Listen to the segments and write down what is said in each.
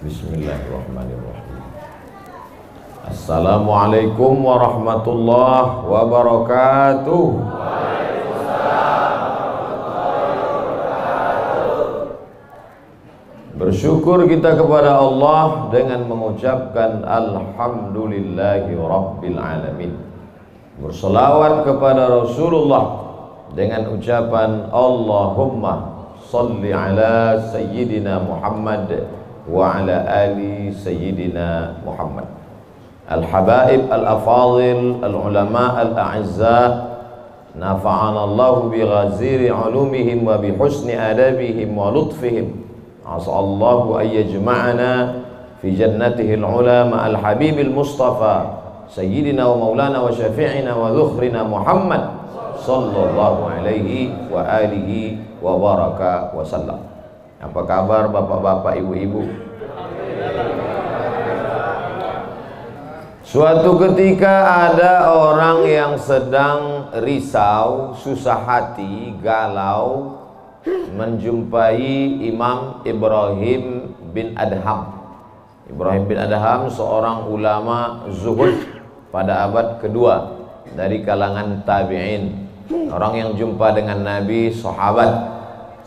Bismillahirrahmanirrahim. Assalamualaikum warahmatullahi wabarakatuh. Bersyukur kita kepada Allah dengan mengucapkan Alhamdulillahi Rabbil Alamin. Berselawat kepada Rasulullah dengan ucapan Allahumma salli ala Sayyidina Muhammad wa ala ali Sayyidina Muhammad. Al-habaib al-afadil al-ulama al-a'izza, nafa'ana Allahu bi ghaziri ulumihim wa bi husni adabihim wa lutfihim. As'allahu an yajma'ana fi jannatihi al-ula ma'al habibil mustafa sayyidina wa maulana wa syafi'ina wa dhukhrina Muhammad sallallahu alaihi wa alihi wa baraka wa sallam. Apa kabar bapak-bapak, ibu-ibu? Suatu ketika ada orang yang sedang risau, susah hati, galau, menjumpai Imam Ibrahim bin Adham. Ibrahim bin Adham seorang ulama zuhud pada abad kedua dari kalangan tabi'in. Orang yang jumpa dengan Nabi, sahabat,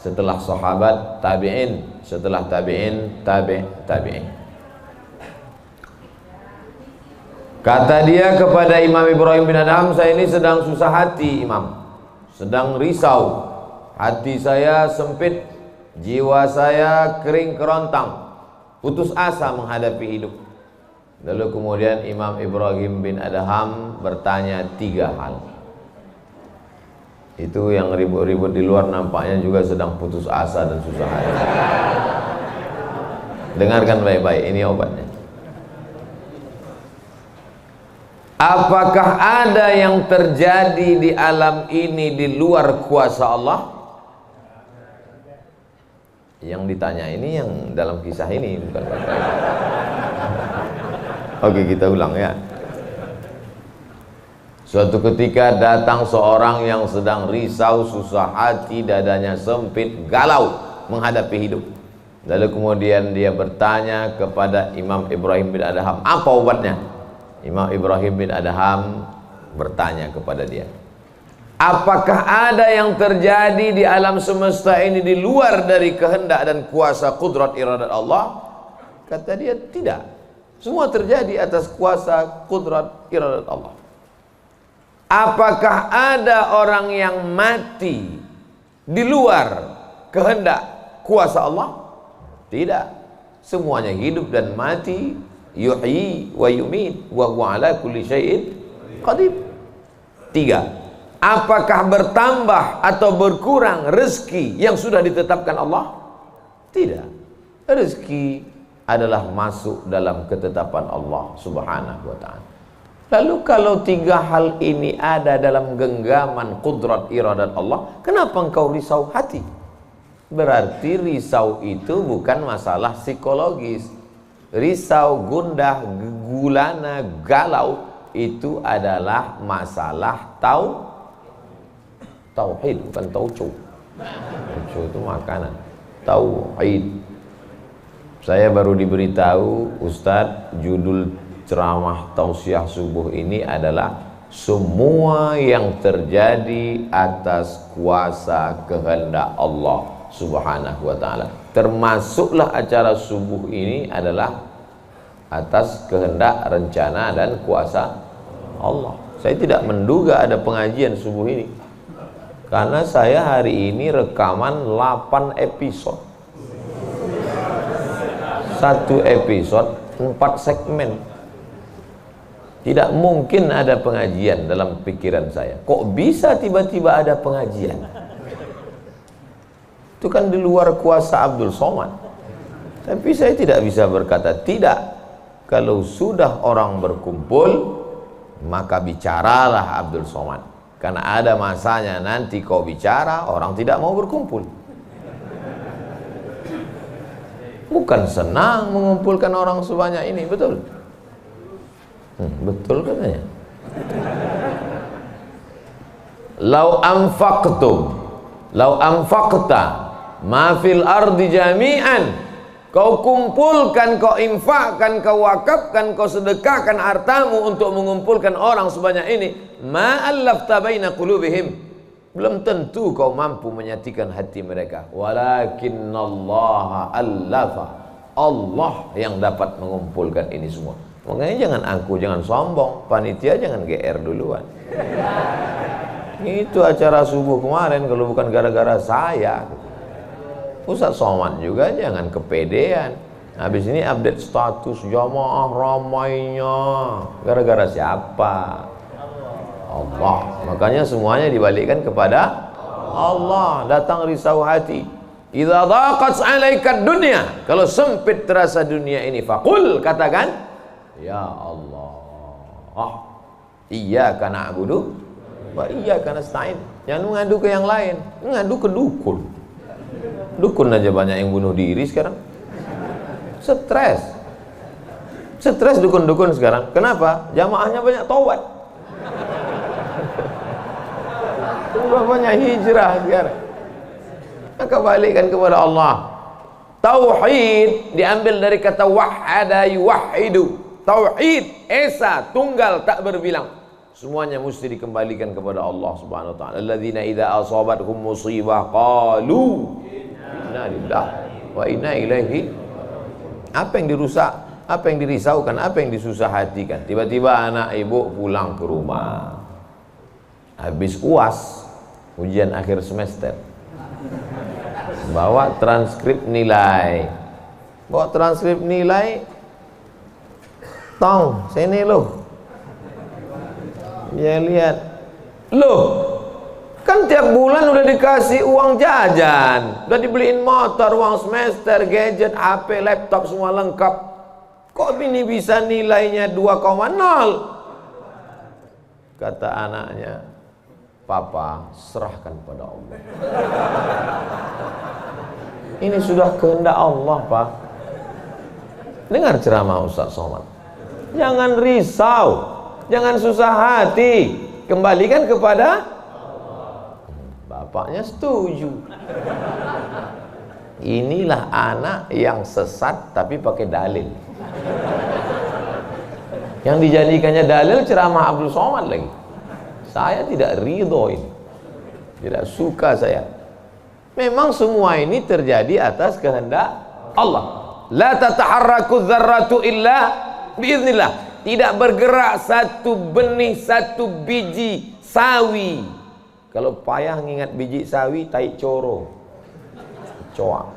setelah sahabat tabi'in, setelah tabi'in tabi'in. Kata dia kepada Imam Ibrahim bin Adham, saya ini sedang susah hati Imam, sedang risau, hati saya sempit, jiwa saya kering kerontang, putus asa menghadapi hidup. Lalu kemudian Imam Ibrahim bin Adham bertanya 3 hal. Itu yang ribut-ribut di luar nampaknya juga sedang putus asa dan susah hati. Dengarkan baik-baik, ini obatnya. Apakah ada yang terjadi di alam ini di luar kuasa Allah? Yang ditanya ini yang dalam kisah ini, bukan baik-baik. Oke, kita ulang ya. Suatu ketika datang seorang yang sedang risau, susah hati, dadanya sempit, galau menghadapi hidup. Lalu kemudian dia bertanya kepada Imam Ibrahim bin Adham, apa obatnya? Imam Ibrahim bin Adham bertanya kepada dia, apakah ada yang terjadi di alam semesta ini di luar dari kehendak dan kuasa kudrat iradat Allah? Kata dia, tidak. Semua terjadi atas kuasa kudrat iradat Allah. Apakah ada orang yang mati di luar kehendak kuasa Allah? Tidak. Semuanya hidup dan mati, yuhyi wa yumit wa huwa ala kulli syai'in qadir. 3. Apakah bertambah atau berkurang rezeki yang sudah ditetapkan Allah? Tidak. Rezeki adalah masuk dalam ketetapan Allah subhanahu wa ta'ala. Lalu kalau 3 hal ini ada dalam genggaman kudrat iradat Allah, kenapa engkau risau hati? Berarti risau itu bukan masalah psikologis. Risau, gundah, gulana, galau itu adalah masalah tauhid, bukan tauco. Tauco itu makanan. Tauhid. Saya baru diberitahu, Ustadz, judul ceramah tausiah subuh ini adalah semua yang terjadi atas kuasa kehendak Allah subhanahu wa ta'ala. Termasuklah acara subuh ini adalah atas kehendak, rencana dan kuasa Allah. Saya tidak menduga ada pengajian subuh ini, karena saya hari ini rekaman 8 episode. 1 episode 4 segmen. Tidak mungkin ada pengajian dalam pikiran saya. Kok bisa tiba-tiba ada pengajian? Itu kan di luar kuasa Abdul Somad. Tapi saya tidak bisa berkata tidak. Kalau sudah orang berkumpul, maka bicaralah Abdul Somad. Karena ada masanya nanti kau bicara, orang tidak mau berkumpul. Bukan senang mengumpulkan orang sebanyak ini, betul? Betul katanya. Lau anfaqtum, lau anfaqta ma fil ardi jami'an Kau kumpulkan, kau infakkan, kau wakafkan, kau sedekahkan hartamu untuk mengumpulkan orang sebanyak ini, ma'allafta baina qulubihim, belum tentu kau mampu menyatukan hati mereka. Walakinnallaha allafa, Allah yang dapat mengumpulkan ini semua. Makanya jangan angku, jangan sombong, panitia jangan GR duluan. Itu acara subuh kemarin kalau bukan gara-gara saya. Ustaz Somad juga jangan kepedean. Habis ini update status jamaah ramainya. Gara-gara siapa? Allah. Makanya semuanya dibalikkan kepada Allah. Datang risau hati. Idza dhaqat 'alaika dunya, kalau sempit terasa dunia ini, faqul, katakan, ya Allah, iyyaka na'budu wa iyyaka nasta'in. Jangan mengadu ke yang lain, mengadu ke dukun. Dukun aja banyak yang bunuh diri sekarang. Stres dukun-dukun sekarang. Kenapa? Jamaahnya banyak taubat. Udah banyak hijrah sekarang. Maka balikkan kepada Allah. Tauhid diambil dari kata wahada yuwahidu. Tauhid, esa, tunggal, tak berbilang. Semuanya mesti dikembalikan kepada Allah Subhanahu wa taala. Alladzina idza asabathum musibah qalu inna lillahi wa inna ilaihi. Apa yang dirusak, apa yang dirisaukan, apa yang disusah hatikan. Tiba-tiba anak ibu pulang ke rumah habis UAS, ujian akhir semester, bawa transkrip nilai, tong sini loh. Dia lihat, loh, kan tiap bulan udah dikasih uang jajan, udah dibeliin motor, uang semester, gadget, HP, laptop, semua lengkap. Kok ini bisa nilainya 2,0? Kata anaknya, Papa, serahkan pada Allah. Ini sudah kehendak Allah, Pak. Dengar ceramah Ustaz Somad. Jangan risau, jangan susah hati, kembalikan kepada bapaknya. Setuju. Inilah anak yang sesat tapi pakai dalil. Yang dijadikannya dalil ceramah Abdul Somad lagi. Saya tidak ridho ini, tidak suka saya. Memang semua ini terjadi atas kehendak Allah. La tataharraku dzarratu illa biiznillah. Tidak bergerak satu benih, satu biji sawi. Kalau payah ngingat biji sawi, tai coro, coa,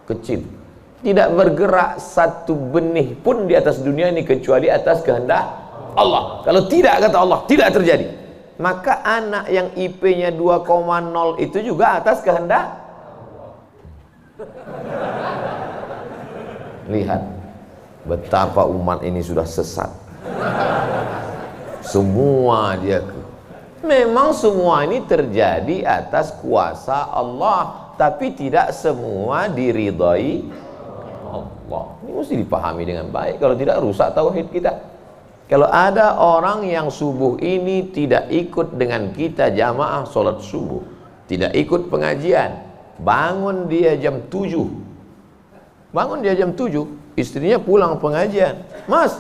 kecil. Tidak bergerak satu benih pun di atas dunia ini kecuali atas kehendak Allah. Kalau tidak, kata Allah, tidak terjadi. Maka anak yang IP-nya 2,0 itu juga atas kehendak. Lihat betapa umat ini sudah sesat. Semua dia. Memang semua ini terjadi atas kuasa Allah, tapi tidak semua diridhai Allah. Ini mesti dipahami dengan baik, kalau tidak rusak tauhid kita. Kalau ada orang yang subuh ini tidak ikut dengan kita jamaah sholat subuh, tidak ikut pengajian, bangun dia jam 7, istrinya pulang pengajian, Mas,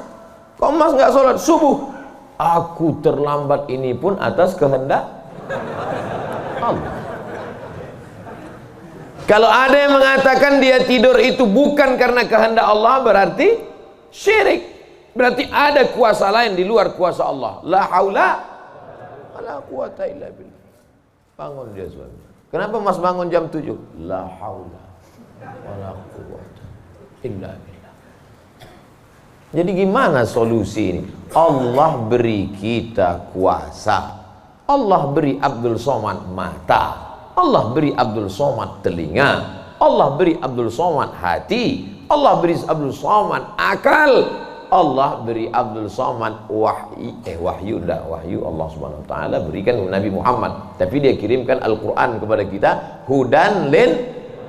kok Mas nggak sholat subuh? Aku terlambat, ini pun atas kehendak Allah. Kalau ada yang mengatakan dia tidur itu bukan karena kehendak Allah, berarti syirik. Berarti ada kuasa lain di luar kuasa Allah. La haula wala quwata illa billah. Bangun dia suami. Kenapa Mas bangun jam 7? La haula wala quwata illa billah. Jadi gimana solusi ini? Allah beri kita kuasa. Allah beri Abdul Somad mata. Allah beri Abdul Somad telinga. Allah beri Abdul Somad hati. Allah beri Abdul Somad akal. Allah beri Abdul Somad wahyu Allah Subhanahu wa taala berikan Nabi Muhammad, tapi dia kirimkan Al-Qur'an kepada kita, hudan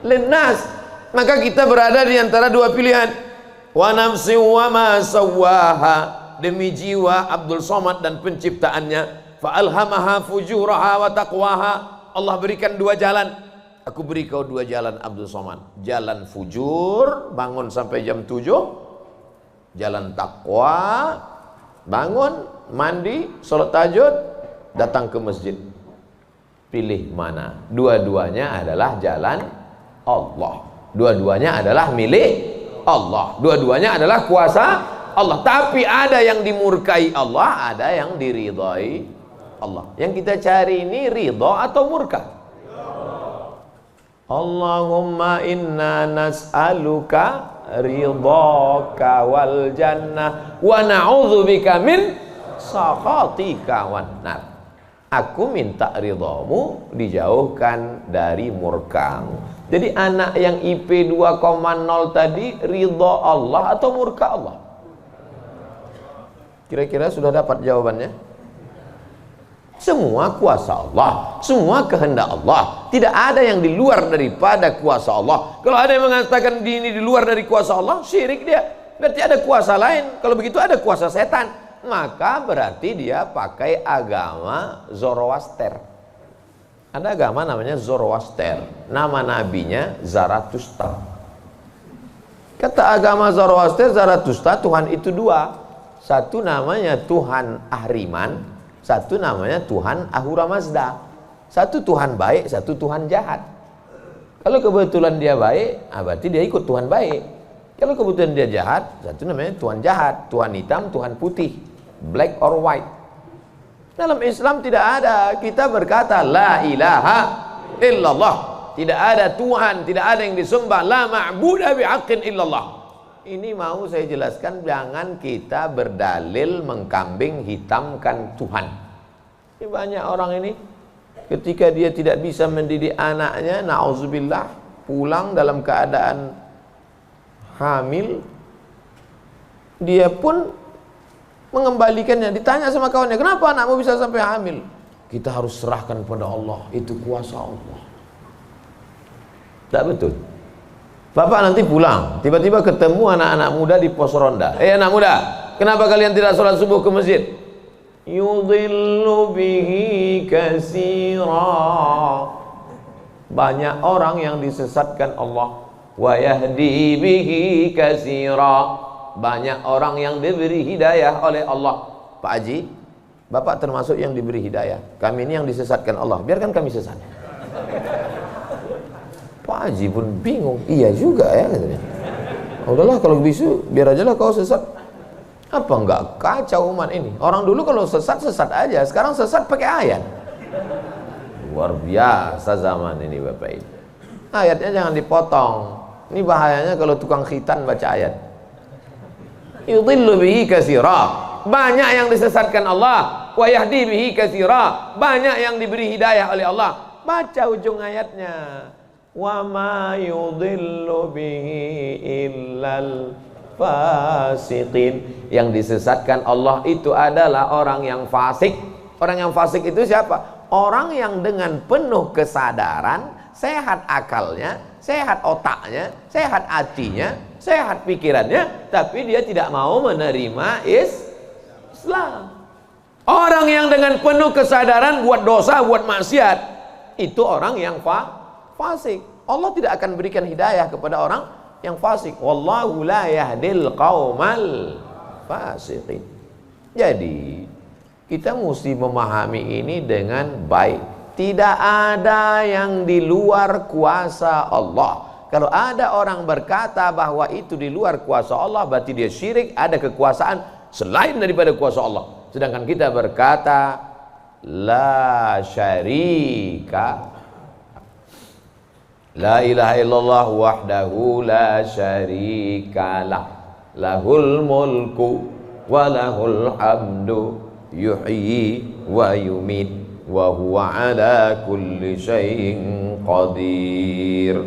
linnas. Maka kita berada di antara dua pilihan. Wa nafsi wa ma sawwaha, demi jiwa Abdul Somad dan penciptaannya, fa alhamaha fujuraha wa taqwaha. Allah berikan dua jalan, aku beri kau 2 jalan Abdul Somad. Jalan fujur, bangun sampai jam 7. Jalan takwa, bangun, mandi, sholat tahajud, datang ke masjid. Pilih mana? Dua-duanya adalah jalan Allah. Dua-duanya adalah milik Allah. Dua-duanya adalah kuasa Allah. Tapi ada yang dimurkai Allah, ada yang diridhai Allah. Yang kita cari ini ridha atau murka? Allahumma inna nas'aluka ridhaka wal jannah wa na'udzubika min sakhatika wan nar. Aku minta ridhamu, dijauhkan dari murkamu. Jadi anak yang IP 2,0 tadi ridha Allah atau murka Allah? Kira-kira sudah dapat jawabannya? Semua kuasa Allah, semua kehendak Allah. Tidak ada yang di luar daripada kuasa Allah. Kalau ada yang mengatakan ini di luar dari kuasa Allah, syirik dia. Berarti ada kuasa lain. Kalau begitu ada kuasa setan. Maka berarti dia pakai agama Zoroaster. Ada agama namanya Zoroaster. Nama nabinya Zarathustra. Kata agama Zoroaster, Zarathustra, Tuhan itu 2. Satu namanya Tuhan Ahriman, satu namanya Tuhan Ahura Mazda. Satu Tuhan baik, satu Tuhan jahat. Kalau kebetulan dia baik, berarti dia ikut Tuhan baik. Kalau kebetulan dia jahat, satu namanya Tuhan jahat. Tuhan hitam, Tuhan putih, black or white. Dalam Islam tidak ada. Kita berkata la ilaha illallah. Tidak ada Tuhan, tidak ada yang disembah. La ma'buda bihaqqin illallah. Ini mau saya jelaskan, jangan kita berdalil mengkambing hitamkan Tuhan. Ini banyak orang ini ketika dia tidak bisa mendidik anaknya, na'udzubillah, pulang dalam keadaan hamil, dia pun mengembalikannya. Ditanya sama kawannya, kenapa anakmu bisa sampai hamil? Kita harus serahkan pada Allah, itu kuasa Allah. Tak betul. Bapak nanti pulang, tiba-tiba ketemu anak-anak muda di pos ronda. Anak muda, kenapa kalian tidak sholat subuh ke masjid? Yudhillu bihi katsira. Banyak orang yang disesatkan Allah. Wa yahdi bihi katsira. Banyak orang yang diberi hidayah oleh Allah. Pak Haji, Bapak termasuk yang diberi hidayah. Kami ini yang disesatkan Allah. Biarkan kami sesat. Pak Haji pun bingung. Iya juga ya katanya. Udahlah kalau bisu, biar aja lah kau sesat. Apa enggak kacau umat ini? Orang dulu kalau sesat, sesat aja. Sekarang sesat pakai ayat. Luar biasa zaman ini Bapak Ibu. Ayatnya jangan dipotong. Ini bahayanya kalau tukang khitan baca ayat. Yudhillu bihi katsira. Banyak yang disesatkan Allah. Wa yahdi bihi katsira. Banyak yang diberi hidayah oleh Allah. Baca ujung ayatnya. Wa ma yudhillu bihi illal fasiqin. Yang disesatkan Allah itu adalah orang yang fasik. Orang yang fasik itu siapa? Orang yang dengan penuh kesadaran, sehat akalnya, sehat otaknya, sehat hatinya, sehat pikirannya, tapi dia tidak mau menerima Islam. Orang yang dengan penuh kesadaran buat dosa, buat maksiat, itu orang yang fasik. Allah tidak akan berikan hidayah kepada orang yang fasik. Wallahu la yahdil qaumal fasiqin. Jadi kita mesti memahami ini dengan baik. Tidak ada yang di luar kuasa Allah. Kalau ada orang berkata bahwa itu di luar kuasa Allah, berarti dia syirik, ada kekuasaan selain daripada kuasa Allah. Sedangkan kita berkata la syarika, la ilaha illallah wahdahu la syarikalah, lahul mulku wa lahul hamdu yuhyi wa yumit wa huwa ala kulli syai'in qadir.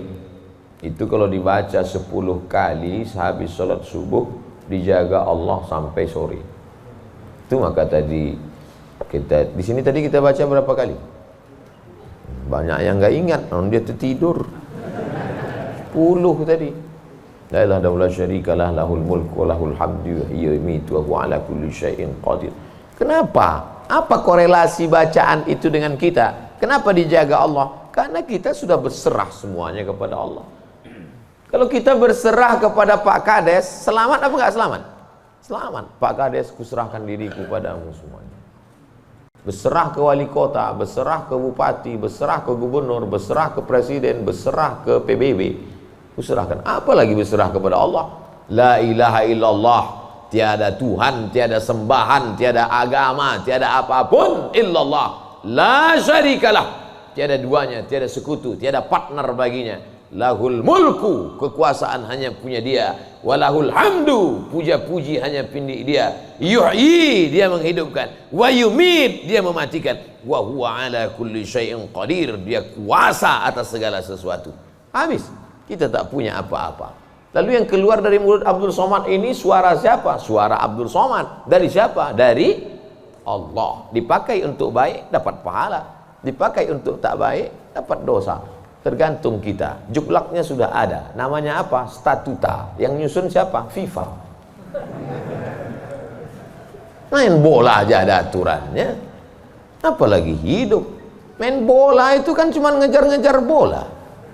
Itu kalau dibaca 10 kali sehabis sholat subuh, dijaga Allah sampai sore. Itu maka tadi kita di sini tadi kita baca berapa kali? Banyak yang nggak ingat, dia tertidur. 10 tadi. La ilaha illallah syarikalah, lahul mulku wa lahul hamdu yuhyi wa yumiitu wa huwa ala kulli syai'in qadir. Kenapa? Apa korelasi bacaan itu dengan kita? Kenapa dijaga Allah? Karena kita sudah berserah semuanya kepada Allah. Kalau kita berserah kepada Pak Kades, selamat apa enggak selamat? Selamat. Pak Kades, kuserahkan diriku padamu semuanya. Berserah ke wali kota, berserah ke bupati, berserah ke gubernur, berserah ke presiden, berserah ke PBB. Kuserahkan. Apalagi berserah kepada Allah. La ilaha illallah. Tiada Tuhan, tiada sembahan, tiada agama, tiada apapun illallah. La syarikalah. Tiada duanya, tiada sekutu, tiada partner baginya. Lahul mulku, kekuasaan hanya punya dia. Walahul hamdu, puja-puji hanya punya dia. Yuhyi, dia menghidupkan. Wa yumit, dia mematikan. Wa huwa ala kulli syai'in qadir, dia kuasa atas segala sesuatu. Habis, kita tak punya apa-apa. Lalu yang keluar dari mulut Abdul Somad ini suara siapa? Suara Abdul Somad. Dari siapa? Dari Allah. Dipakai untuk baik, dapat pahala. Dipakai untuk tak baik, dapat dosa. Tergantung kita. Juklaknya sudah ada. Namanya apa? Statuta. Yang nyusun siapa? FIFA. Main bola aja ada aturannya. Apalagi hidup. Main bola itu kan cuma ngejar-ngejar bola.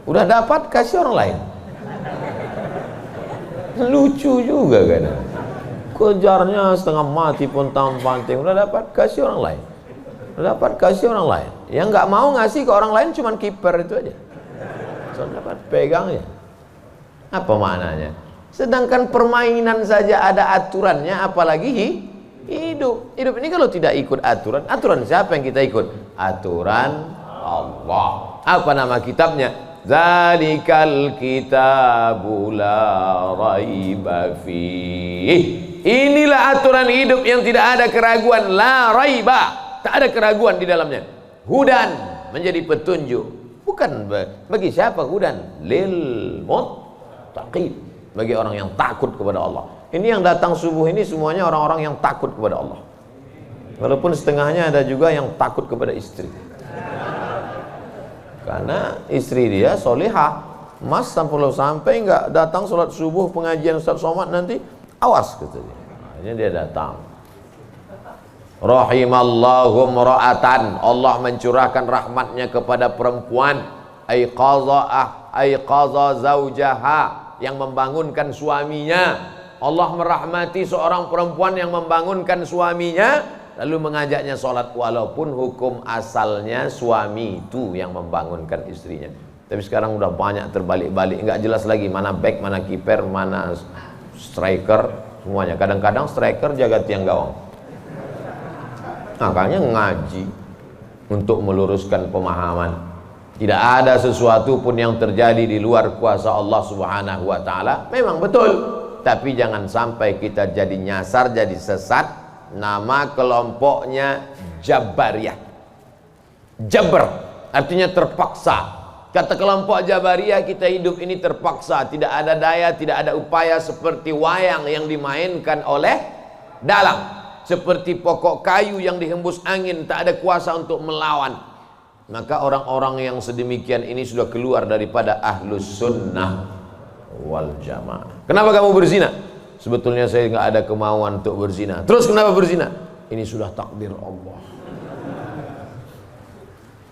Udah dapat, kasih orang lain. Lucu juga kan. Kejarnya setengah mati pun tampanting. Udah dapat, kasih orang lain. Udah dapat, kasih orang lain. Yang nggak mau ngasih ke orang lain cuman kiper itu aja. Soalnya dapat pegangnya. Apa maknanya? Sedangkan permainan saja ada aturannya, apalagi hidup. Hidup ini kalau tidak ikut aturan, aturan siapa yang kita ikut? Aturan Allah. Apa nama kitabnya? Zalikal kitabu la raiba fih. Inilah aturan hidup yang tidak ada keraguan, la raiba. Tak ada keraguan di dalamnya. Hudan, menjadi petunjuk. Bukan bagi siapa hudan? Lil muttaqin, bagi orang yang takut kepada Allah. Ini yang datang subuh ini semuanya orang-orang yang takut kepada Allah. Walaupun setengahnya ada juga yang takut kepada istri. Karena istri dia solihah. Mas sampai nggak datang sholat subuh pengajian Ustaz Somad nanti, awas katanya. Akhirnya dia datang. Rahimallahu mra'atan, Allah mencurahkan rahmatnya kepada perempuan. Aiqaza zaujaha, yang membangunkan suaminya. Allah merahmati seorang perempuan yang membangunkan suaminya, lalu mengajaknya sholat, walaupun hukum asalnya suami itu yang membangunkan istrinya. Tapi sekarang udah banyak terbalik-balik, nggak jelas lagi mana back, mana kiper, mana striker, semuanya. Kadang-kadang striker jaga tiang gawang. Makanya ngaji untuk meluruskan pemahaman. Tidak ada sesuatu pun yang terjadi di luar kuasa Allah Subhanahu wa taala. Memang betul, tapi jangan sampai kita jadi nyasar, jadi sesat. Nama kelompoknya Jabariyah. Jabr artinya terpaksa. Kata kelompok Jabariyah, kita hidup ini terpaksa, tidak ada daya, tidak ada upaya, seperti wayang yang dimainkan oleh dalang. Seperti pokok kayu yang dihembus angin, tak ada kuasa untuk melawan. Maka orang-orang yang sedemikian ini sudah keluar daripada ahlus sunnah wal jamaah. Kenapa kamu berzina? Sebetulnya saya nggak ada kemauan untuk berzina. Terus kenapa berzina? Ini sudah takdir Allah.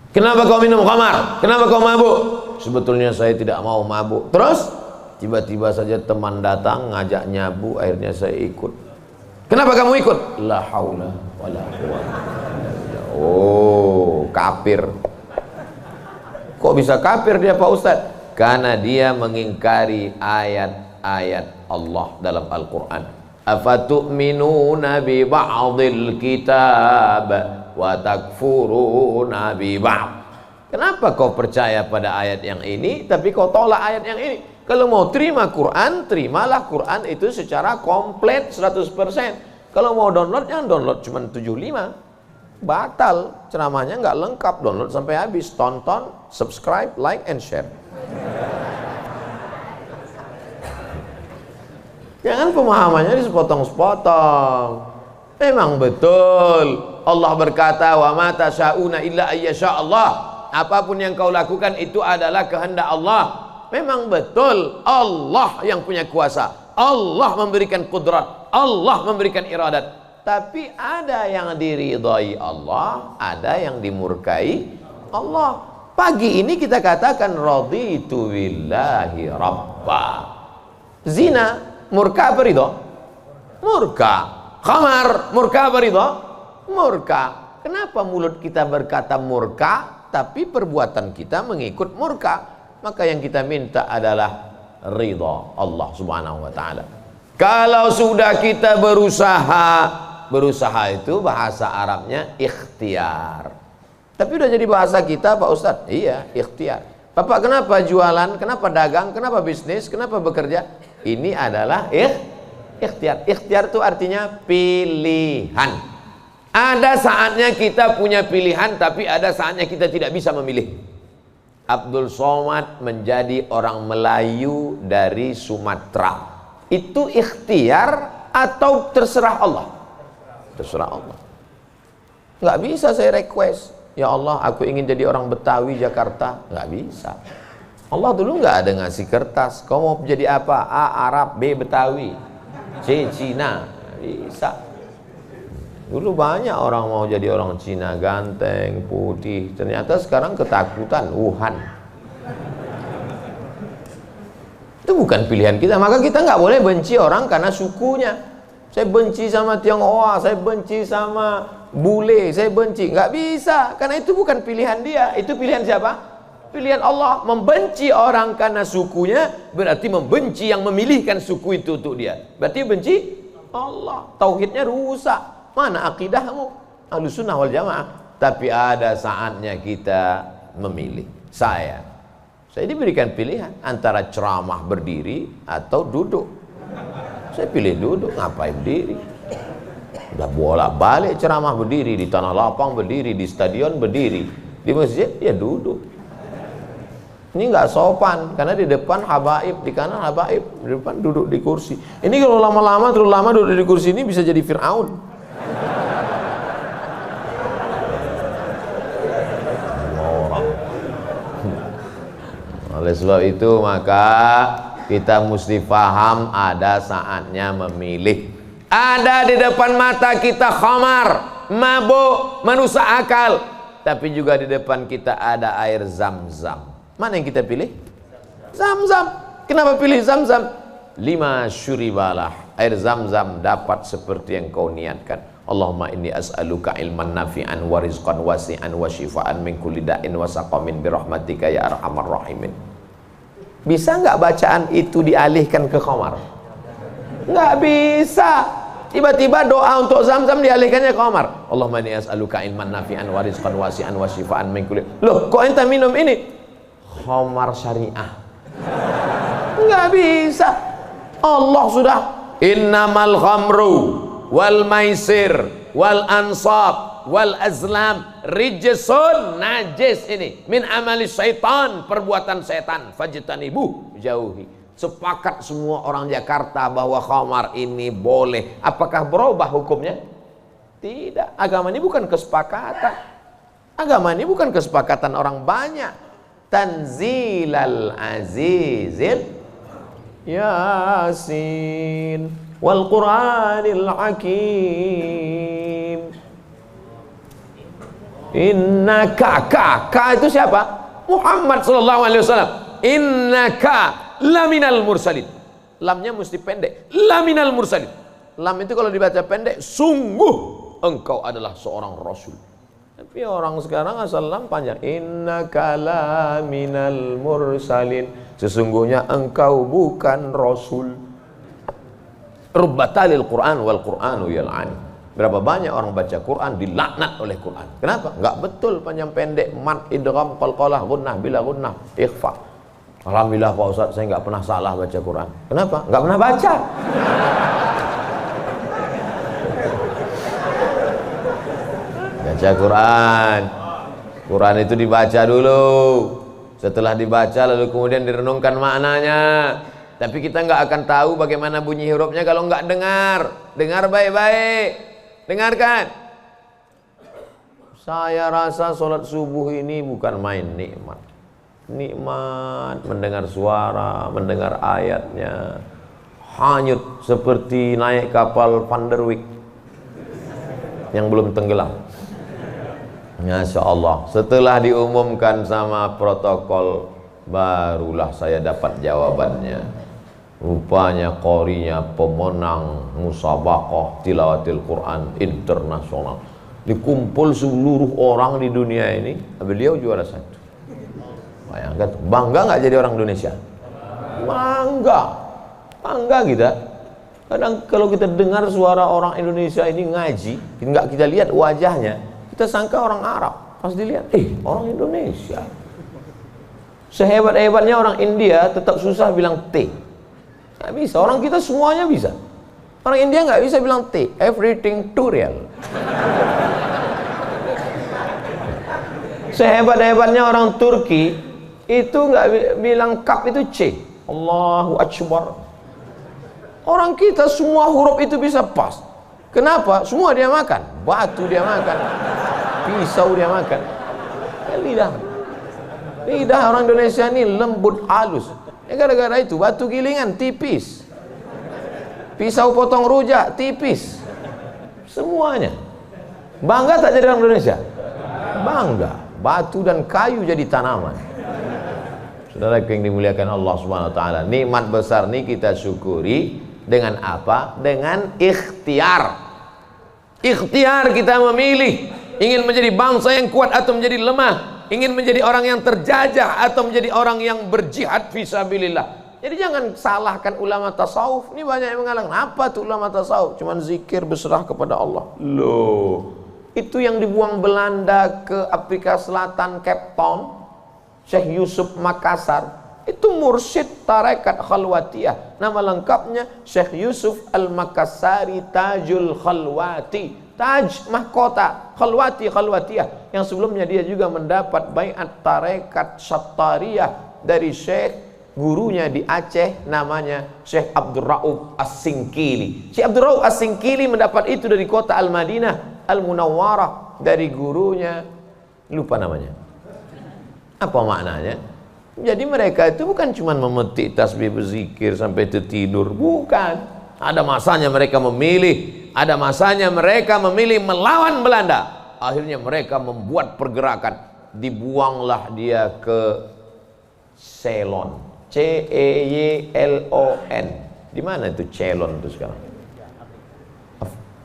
Kenapa kau minum khamar? Kenapa kau mabuk? Sebetulnya saya tidak mau mabuk. Terus tiba-tiba saja teman datang ngajak nyabu, akhirnya saya ikut. Kenapa kamu ikut? La haula wala quwwata. Oh, kafir. Kok bisa kafir dia Pak Ustaz? Karena dia mengingkari ayat-ayat Allah dalam Al-Quran. Afatu'minuna bi ba'dil kitab wa takfuruna bi ba'd. Kenapa kau percaya pada ayat yang ini tapi kau tolak ayat yang ini? Kalau mau terima Quran, terimalah Quran itu secara komplit 100%. Kalau mau download, jangan download cuma 75. Batal, ceramahnya nggak lengkap. Download sampai habis, tonton, subscribe, like, and share. Jangan pemahamannya disepotong-sepotong. Memang betul Allah berkata, wa ma tasyauna illa ayyasha Allah. Apapun yang kau lakukan itu adalah kehendak Allah. Memang betul Allah yang punya kuasa, Allah memberikan kudrat, Allah memberikan iradat. Tapi ada yang diridhai Allah, ada yang dimurkai Allah. Pagi ini kita katakan raditu billahi rabba. Zina murka apa ridho? Murka. Khamar murka apa ridho? Murka. Kenapa mulut kita berkata murka tapi perbuatan kita mengikut murka? Maka yang kita minta adalah ridha Allah Subhanahu wa taala. Kalau sudah kita berusaha itu bahasa Arabnya ikhtiar. Tapi udah jadi bahasa kita Pak Ustadz. Iya, ikhtiar. Bapak kenapa jualan, kenapa dagang, kenapa bisnis, kenapa bekerja? Ini adalah ikhtiar. Ikhtiar itu artinya pilihan. Ada saatnya kita punya pilihan, tapi ada saatnya kita tidak bisa memilih. Abdul Somad menjadi orang Melayu dari Sumatera. Itu ikhtiar atau terserah Allah? Terserah Allah. Nggak bisa saya request. Ya Allah, aku ingin jadi orang Betawi Jakarta. Nggak bisa. Allah dulu nggak ada ngasih kertas. Kau mau jadi apa? A. Arab, B. Betawi, C. Cina. Bisa. Dulu banyak orang mau jadi orang Cina, ganteng, putih. Ternyata sekarang ketakutan, Wuhan. Itu bukan pilihan kita. Maka kita nggak boleh benci orang karena sukunya. Saya benci sama Tionghoa, saya benci sama bule, saya benci. Nggak bisa, karena itu bukan pilihan dia. Itu pilihan siapa? Pilihan Allah. Membenci orang karena sukunya berarti membenci yang memilihkan suku itu untuk dia. Berarti benci Allah. Tauhidnya rusak. Mana akidahmu? Ahlussunnah wal jamaah. Tapi ada saatnya kita memilih. Saya diberikan pilihan antara ceramah berdiri atau duduk. Saya pilih duduk, ngapain berdiri? Udah bolak-balik ceramah berdiri, di tanah lapang berdiri, di stadion berdiri, di masjid ya duduk. Ini nggak sopan, karena di depan habaib, di kanan habaib, di depan duduk di kursi. Ini kalau lama-lama terlalu lama duduk di kursi ini bisa jadi Fir'aun. Oleh sebab itu maka kita mesti paham ada saatnya memilih. Ada di depan mata kita khamar, mabuk, merusak akal. Tapi juga di depan kita ada air Zam-Zam. Mana yang kita pilih? Zam-Zam. Kenapa pilih Zam-Zam? 5 syuribalah. Air Zam-Zam dapat seperti yang kau niatkan. Allahumma inni as'aluka ilman nafi'an wa rizqan wasi'an wa shifaan min kulli da'in wa saqamin birahmatika ya arhamar rahimin. Bisa nggak bacaan itu dialihkan ke khamar? Nggak bisa. Tiba-tiba doa untuk Zam-Zam dialihkannya ke khamar. Allahumma inni as'aluka ilman nafi'an wa rizqan wasi'an wa shifaan min kulli. Loh, kok ente minum ini? Khamar syariah. Nggak bisa. Allah sudah innamal khamru wal maisir wal ansab wal azlam rijsun, najis ini, min amali syaitan, perbuatan setan, fajtanibuh, jauhi. Sepakat semua orang Jakarta bahwa khamar ini boleh. Apakah berubah hukumnya? Tidak. Agama ini bukan kesepakatan. Agama ini bukan kesepakatan orang banyak. Tanzilal azizil Yasin wal Qur'anil Hakim. Innaka, ka itu siapa? Muhammad sallallahu alaihi wasallam. Innaka laminal mursalin. Lamnya mesti pendek. Laminal mursalin. Lam itu kalau dibaca pendek, sungguh engkau adalah seorang rasul. Tapi orang sekarang asal lam panjang. Innaka laminal mursalin. Sesungguhnya engkau bukan rasul. Rubbatalil Quran wal Quranu yal'ani. Berapa banyak orang baca Quran dilaknat oleh Quran. Kenapa? Enggak betul panjang pendek, mat, idgham, qalqalah, gunnah, bila gunnah, ikhfa. Alhamdulillah Pak Ustaz, saya enggak pernah salah baca Quran. Kenapa? Enggak pernah baca. Baca Quran. Quran itu dibaca dulu. Setelah dibaca lalu kemudian direnungkan maknanya. Tapi kita nggak akan tahu bagaimana bunyi hurufnya kalau nggak dengar. Dengar baik-baik. Dengarkan. Saya rasa sholat subuh ini bukan main nikmat. Nikmat mendengar suara, mendengar ayatnya. Hanyut seperti naik kapal Van der Wijk yang belum tenggelam. Masya Allah, setelah diumumkan sama protokol, barulah saya dapat jawabannya. Rupanya qorinya pemenang musabaqah tilawatil Quran internasional. Dikumpul seluruh orang di dunia ini, beliau juara 1. Bayangkan, bangga nggak jadi orang Indonesia? Bangga, bangga kita. Kadang kalau kita dengar suara orang Indonesia ini ngaji, nggak kita lihat wajahnya, kita sangka orang Arab. Pas dilihat, orang Indonesia. Sehebat-hebatnya orang India tetap susah bilang T. Nggak bisa, orang kita semuanya bisa. Orang India nggak bisa bilang T, everything too real. Sehebat-hebatnya orang Turki itu nggak bilang kap itu C. Allahu Akbar. Orang kita semua huruf itu bisa pas. Kenapa? Semua dia makan. Batu dia makan, pisau dia makan. Lidah orang Indonesia ini lembut halus. Gara-gara itu batu gilingan tipis, pisau potong rujak tipis, semuanya. Bangga tak jadi orang Indonesia? Bangga. Batu dan kayu jadi tanaman. Saudara yang dimuliakan Allah Subhanahu wa taala, nikmat besar ini kita syukuri dengan apa? Dengan ikhtiar. Ikhtiar kita memilih ingin menjadi bangsa yang kuat atau menjadi lemah, ingin menjadi orang yang terjajah atau menjadi orang yang berjihad fisabilillah. Jadi jangan salahkan ulama tasawuf. Ini banyak yang mengatakan, apa tuh ulama tasawuf? Cuman zikir berserah kepada Allah. Loh, itu yang dibuang Belanda ke Afrika Selatan, Cape Town, Syekh Yusuf Makassar, itu mursyid tarekat khalwatiyah. Nama lengkapnya Syekh Yusuf Al-Makassari Tajul Khalwati. Taj mahkota, khalwati khalwatiyah. Yang sebelumnya dia juga mendapat baiat tarekat Sattariyah dari Syekh gurunya di Aceh, namanya Syekh Abdul Rauf As-Singkili. Syekh Abdul Rauf As-Singkili mendapat itu dari kota Al-Madinah Al-Munawwarah, dari gurunya, lupa namanya. Apa maknanya? Jadi mereka itu bukan cuma memetik tasbih berzikir sampai tidur, bukan. Ada masanya mereka memilih, ada masanya mereka memilih melawan Belanda. Akhirnya mereka membuat pergerakan, dibuanglah dia ke Ceylon, C-E-Y-L-O-N. Di mana itu Ceylon itu sekarang?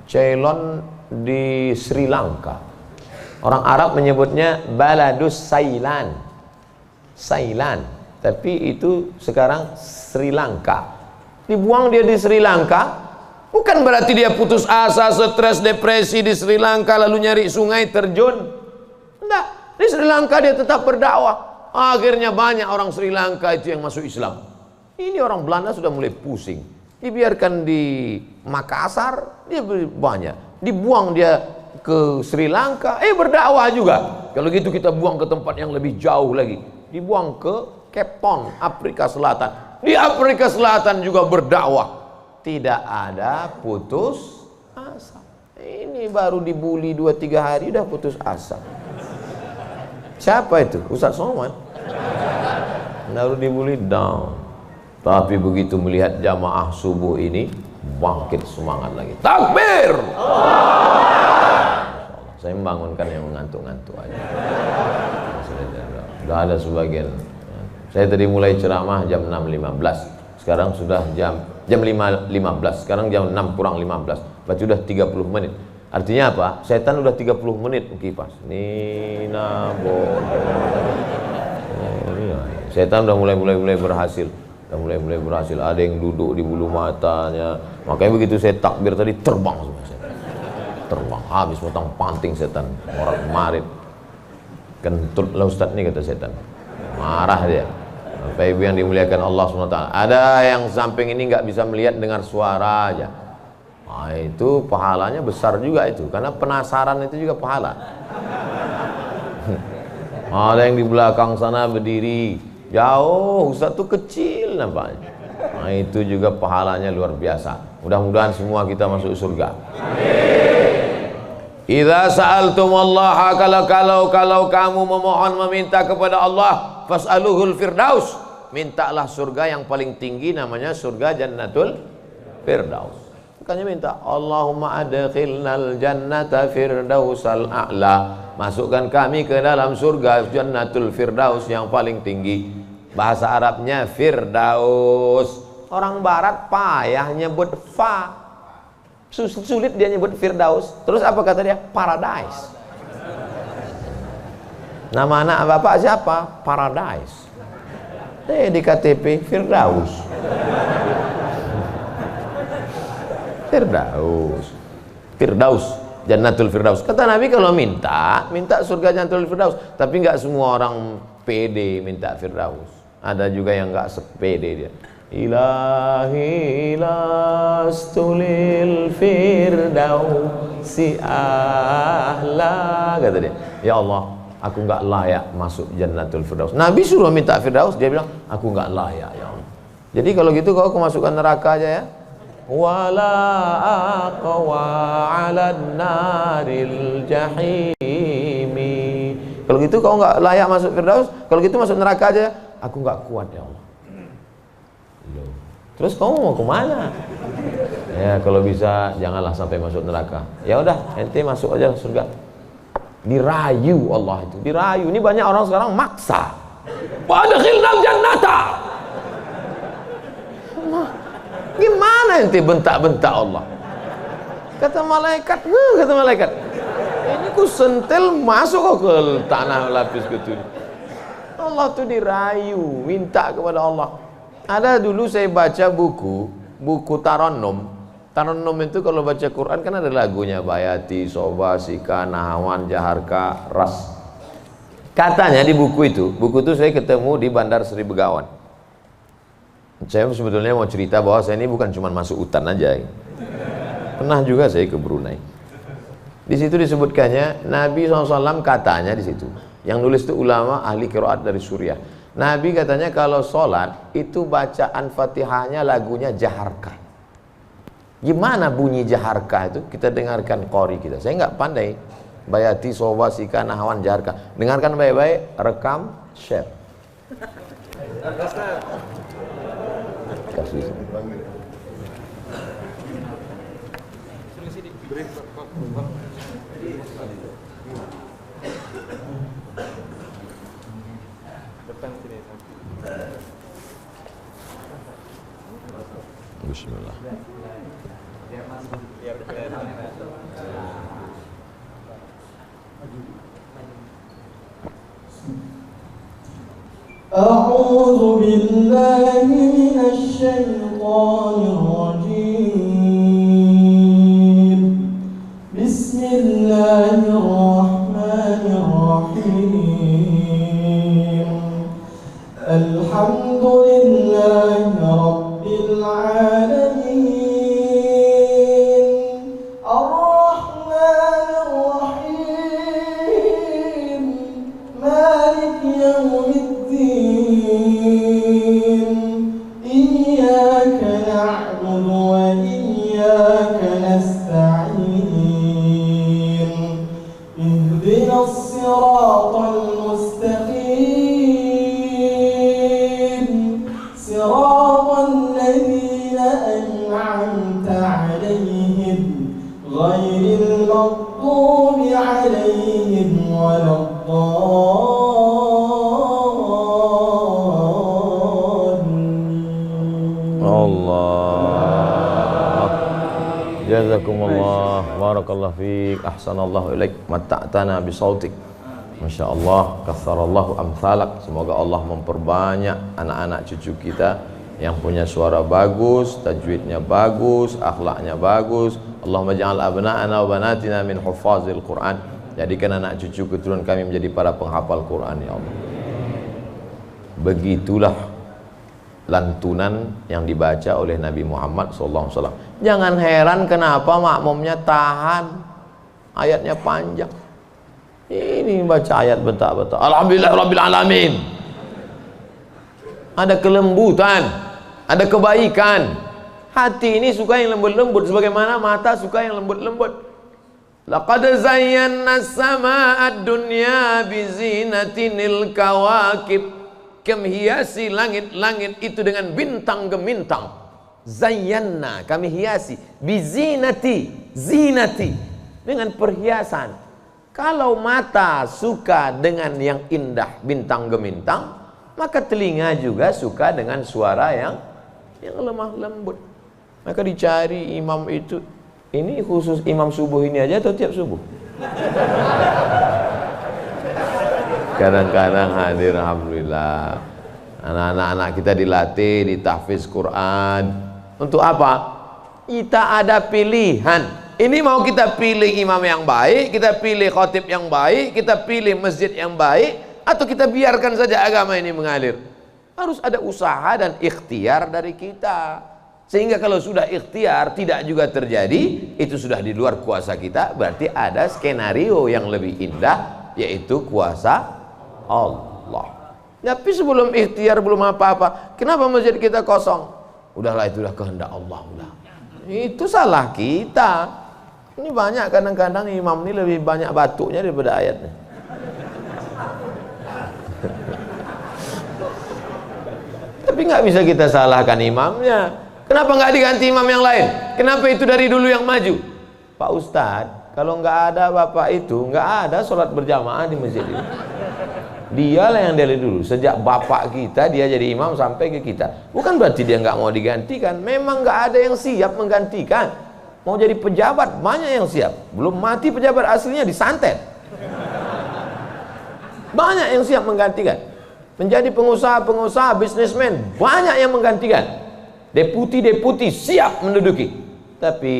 Ceylon di Sri Lanka. Orang Arab menyebutnya Baladus Sailan, Sailan, tapi itu sekarang Sri Lanka. Dibuang dia di Sri Lanka, bukan berarti dia putus asa, stres, depresi di Sri Lanka lalu nyari sungai terjun. Enggak, di Sri Lanka dia tetap berdakwah. Akhirnya banyak orang Sri Lanka itu yang masuk Islam. Ini orang Belanda sudah mulai pusing. Dibiarkan di Makassar, dia banyak. Dibuang dia ke Sri Lanka, berdakwah juga. Kalau gitu kita buang ke tempat yang lebih jauh lagi. Dibuang ke Cape Town, Afrika Selatan. Di Afrika Selatan juga berdakwah. Tidak ada putus asa. Ini baru dibully 2-3 hari udah putus asa. Siapa itu? Ustaz Somad. Baru dibully down. Tapi begitu melihat jamaah subuh ini, bangkit semangat lagi. Takbir! Saya membangunkan yang mengantuk-ngantuk aja. Sudah ada sebagian. Saya tadi mulai ceramah jam 6.15. Sekarang sudah jam 5.15. Sekarang jam 6 kurang 15. Berarti sudah 30 menit. Artinya apa? Setan udah 30 menit kipas. Nina bodoh. Setan udah mulai berhasil. Udah mulai berhasil. Ada yang duduk di bulu matanya. Makanya begitu saya takbir tadi terbang semua setan. Terbang habis potong panting setan. Morat marit. Kentut lah Ustaz nih kata setan. Marah dia. Bapak Ibu yang dimuliakan Allah SWT. Ada yang samping ini nggak bisa melihat dengar suara aja. Nah, itu pahalanya besar juga itu. Karena penasaran itu juga pahala. Ada yang di belakang sana berdiri jauh, Ustaz tuh kecil nampaknya. Nah, itu juga pahalanya luar biasa. Mudah-mudahan semua kita masuk surga. Idza sa'altumullaha, kalau kamu memohon meminta kepada Allah, fas'aluhul firdaus, mintalah surga yang paling tinggi, namanya surga Jannatul Firdaus. Makanya minta Allahumma adkhilnal jannata firdausal a'la, masukkan kami ke dalam surga jannatul firdaus yang paling tinggi. Bahasa Arabnya firdaus. Orang barat payah nyebut fa, sulit dia nyebut firdaus. Terus apa kata dia? Paradise. Nama anak bapak siapa? Paradise. Di KTP firdaus. Firdaus, jannatul firdaus. Kata Nabi kalau minta surga jannatul firdaus. Tapi nggak semua orang pede minta firdaus. Ada juga yang nggak sepede dia. Ilahi lastulil firdausi ahla, kata dia. Ya Allah, aku nggak layak masuk jannatul firdaus. Nabi suruh minta firdaus, dia bilang aku nggak layak ya Allah. Jadi kalau gitu kau masukkan neraka aja ya. Wala aqwa 'alan naril jahimi. Kalau gitu kau nggak layak masuk firdaus, kalau gitu masuk neraka aja. Aku nggak kuat ya Allah. Terus kamu mau kemana? Ya kalau bisa janganlah sampai masuk neraka. Ya udah, ente masuk aja surga. Dirayu Allah itu, dirayu. Ini banyak orang sekarang maksa. Wadkhilnal jannata. Gimana ente bentak-bentak Allah? Kata malaikat, ini ku sentil masuk ke tanah lapis ketujuh. Allah tuh dirayu, minta kepada Allah. Ada dulu saya baca buku Tarannum. Tarannum itu kalau baca Quran kan ada lagunya, Bayati, Soba, Sika, Nahawan, Jaharka, Ras. Katanya di buku itu saya ketemu di Bandar Sri Begawan. Saya sebetulnya mau cerita bahwa saya ini bukan cuma masuk hutan aja. Pernah juga saya ke Brunei. Di situ disebutkannya Nabi SAW katanya di situ. Yang nulis itu ulama ahli qiraat dari Suriah. Nabi katanya kalau sholat itu bacaan Fatihahnya lagunya Jaharka. Gimana bunyi Jaharka itu? Kita dengarkan qori kita. Saya nggak pandai. Bayati, Soba, Sika, Nahawan, Jaharka. Dengarkan baik-baik, rekam, share. Kasih. Bismillah. أعوذ بالله من الشيطان الرجيم. بسم الله الرحمن الرحيم. الحمد لله رب العالمين. الرحمن الرحيم. مالك يوم الدين. إياك نعبد وإياك نستعين. اهدنا الصراط المستقيم. صراط الذين أنعمت عليهم غير المغضوب عليهم ولا Allah. Jazakumullah, barakallahu fiik, ahsanallahu ilaik, mata'tana bisautik. Masya Allah, katsarallahu amsalak. Semoga Allah memperbanyak anak-anak cucu kita yang punya suara bagus, tajwidnya bagus, akhlaknya bagus. Allahumma ja'al abna'ana wa banatina min huffazil Quran. Jadikan anak cucu keturunan kami menjadi para penghafal Quran ya Allah. Begitulah lantunan yang dibaca oleh Nabi Muhammad SAW. Jangan heran kenapa makmumnya tahan, ayatnya panjang. Ini baca ayat bentak-bentak. Alhamdulillah Rabbil Alamin. Ada kelembutan, ada kebaikan. Hati ini suka yang lembut-lembut, sebagaimana mata suka yang lembut-lembut. Laqad zayyana as-samaa'a ad-dunya bizinatinil kawakib. Kami hiasi langit-langit itu dengan bintang gemintang. Zayyana, kami hiasi Bizinati, zinati, dengan perhiasan. Kalau mata suka dengan yang indah bintang gemintang, maka telinga juga suka dengan suara yang lemah lembut. Maka dicari imam itu. Ini khusus imam subuh ini aja atau tiap subuh? Kadang-kadang hadir, alhamdulillah. Anak-anak kita dilatih di tahfiz Quran. Untuk apa? Kita ada pilihan. Ini mau kita pilih imam yang baik, kita pilih khatib yang baik, kita pilih masjid yang baik, atau kita biarkan saja agama ini mengalir. Harus ada usaha dan ikhtiar dari kita. Sehingga kalau sudah ikhtiar tidak juga terjadi, itu sudah di luar kuasa kita. Berarti ada skenario yang lebih indah, yaitu kuasa Allah. Tapi sebelum ikhtiar, belum apa-apa, kenapa masjid kita kosong? Udahlah, itulah kehendak Allah. Udah. Itu salah kita. Ini banyak kadang-kadang imam ini lebih banyak batuknya daripada ayatnya. Tapi nggak bisa kita salahkan imamnya. Kenapa nggak diganti imam yang lain? Kenapa itu dari dulu yang maju? Pak Ustadz, kalau nggak ada bapak itu, nggak ada sholat berjamaah di masjid ini. Dialah yang dari dulu, sejak bapak kita dia jadi imam sampai ke kita. Bukan berarti dia nggak mau digantikan, memang nggak ada yang siap menggantikan. Mau jadi pejabat banyak yang siap, belum mati pejabat aslinya disantet. Banyak yang siap menggantikan. Menjadi pengusaha-pengusaha, bisnismen banyak yang menggantikan. Deputi-deputi siap menduduki. Tapi